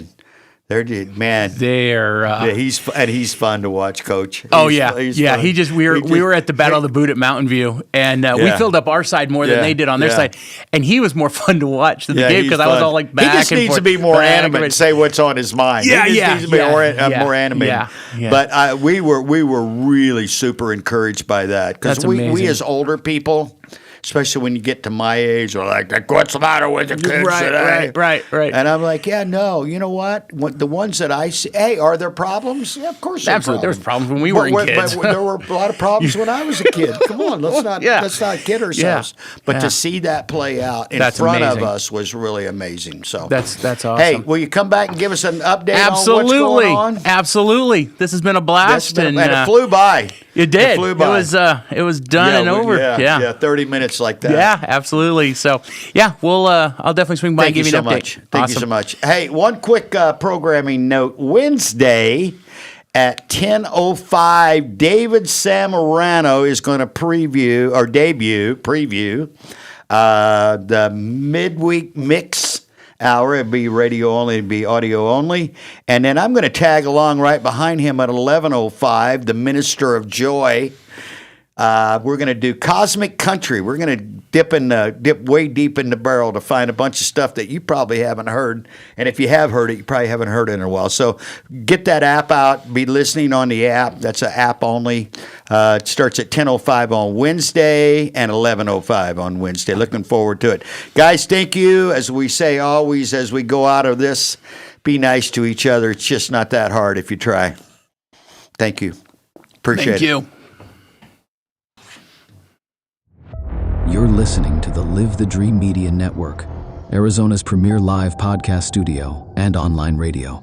man. They're He's fun to watch, Coach. oh He's- yeah, he's yeah. fun. We were at the Battle of the Boot at Mountain View, and we Yeah. filled up our side more than Yeah, they did on their yeah. side, and he was more fun to watch than the game he's because I was fun. all like back He just and needs forth, to be more back and animate and forth. say what's on his mind. Yeah, he just yeah, needs to be yeah, more animated. yeah, yeah. But we were really super encouraged by that because That's we amazing. as older people, especially when you get to my age, are like, what's the matter with the kids today? Right. And I'm like, yeah, no, you know what? The ones that I see, hey, are there problems? Yeah, of course there are Absolutely. There was problems. problems when we were But kids. there were a lot of problems when I was a kid. Come on, let's not kid ourselves. But Yeah. to see that play out in That's front amazing. of us was really amazing. So That's awesome. Hey, will you come back and give us an update Absolutely, on what's going on? Absolutely. This has been a blast, And and it flew by. it did. It flew by. It was done and over. Yeah, 30 minutes like that. Yeah, absolutely. So, yeah, I'll definitely swing by Thank and give you you so an update. much. Thank you Awesome. so much. Hey, one quick programming note. Wednesday at 10:05, David Samorano is going to preview the midweek mix hour. It'll be radio only, it'll be audio only. And then I'm going to tag along right behind him at 11:05, the Minister of Joy. We're going to do Cosmic Country. We're going to dip way deep in the barrel to find a bunch of stuff that you probably haven't heard. And if you have heard it, you probably haven't heard it in a while. So get that app out. Be listening on the app. That's an app only. It starts at 10:05 on Wednesday and 11:05 on Wednesday. Looking forward to it. Guys, thank you. As we say always, as we go out of this, be nice to each other. It's just not that hard if you try. Thank you. Appreciate it. Thank you. You're listening to the Live the Dream Media Network, Arizona's premier live podcast studio and online radio.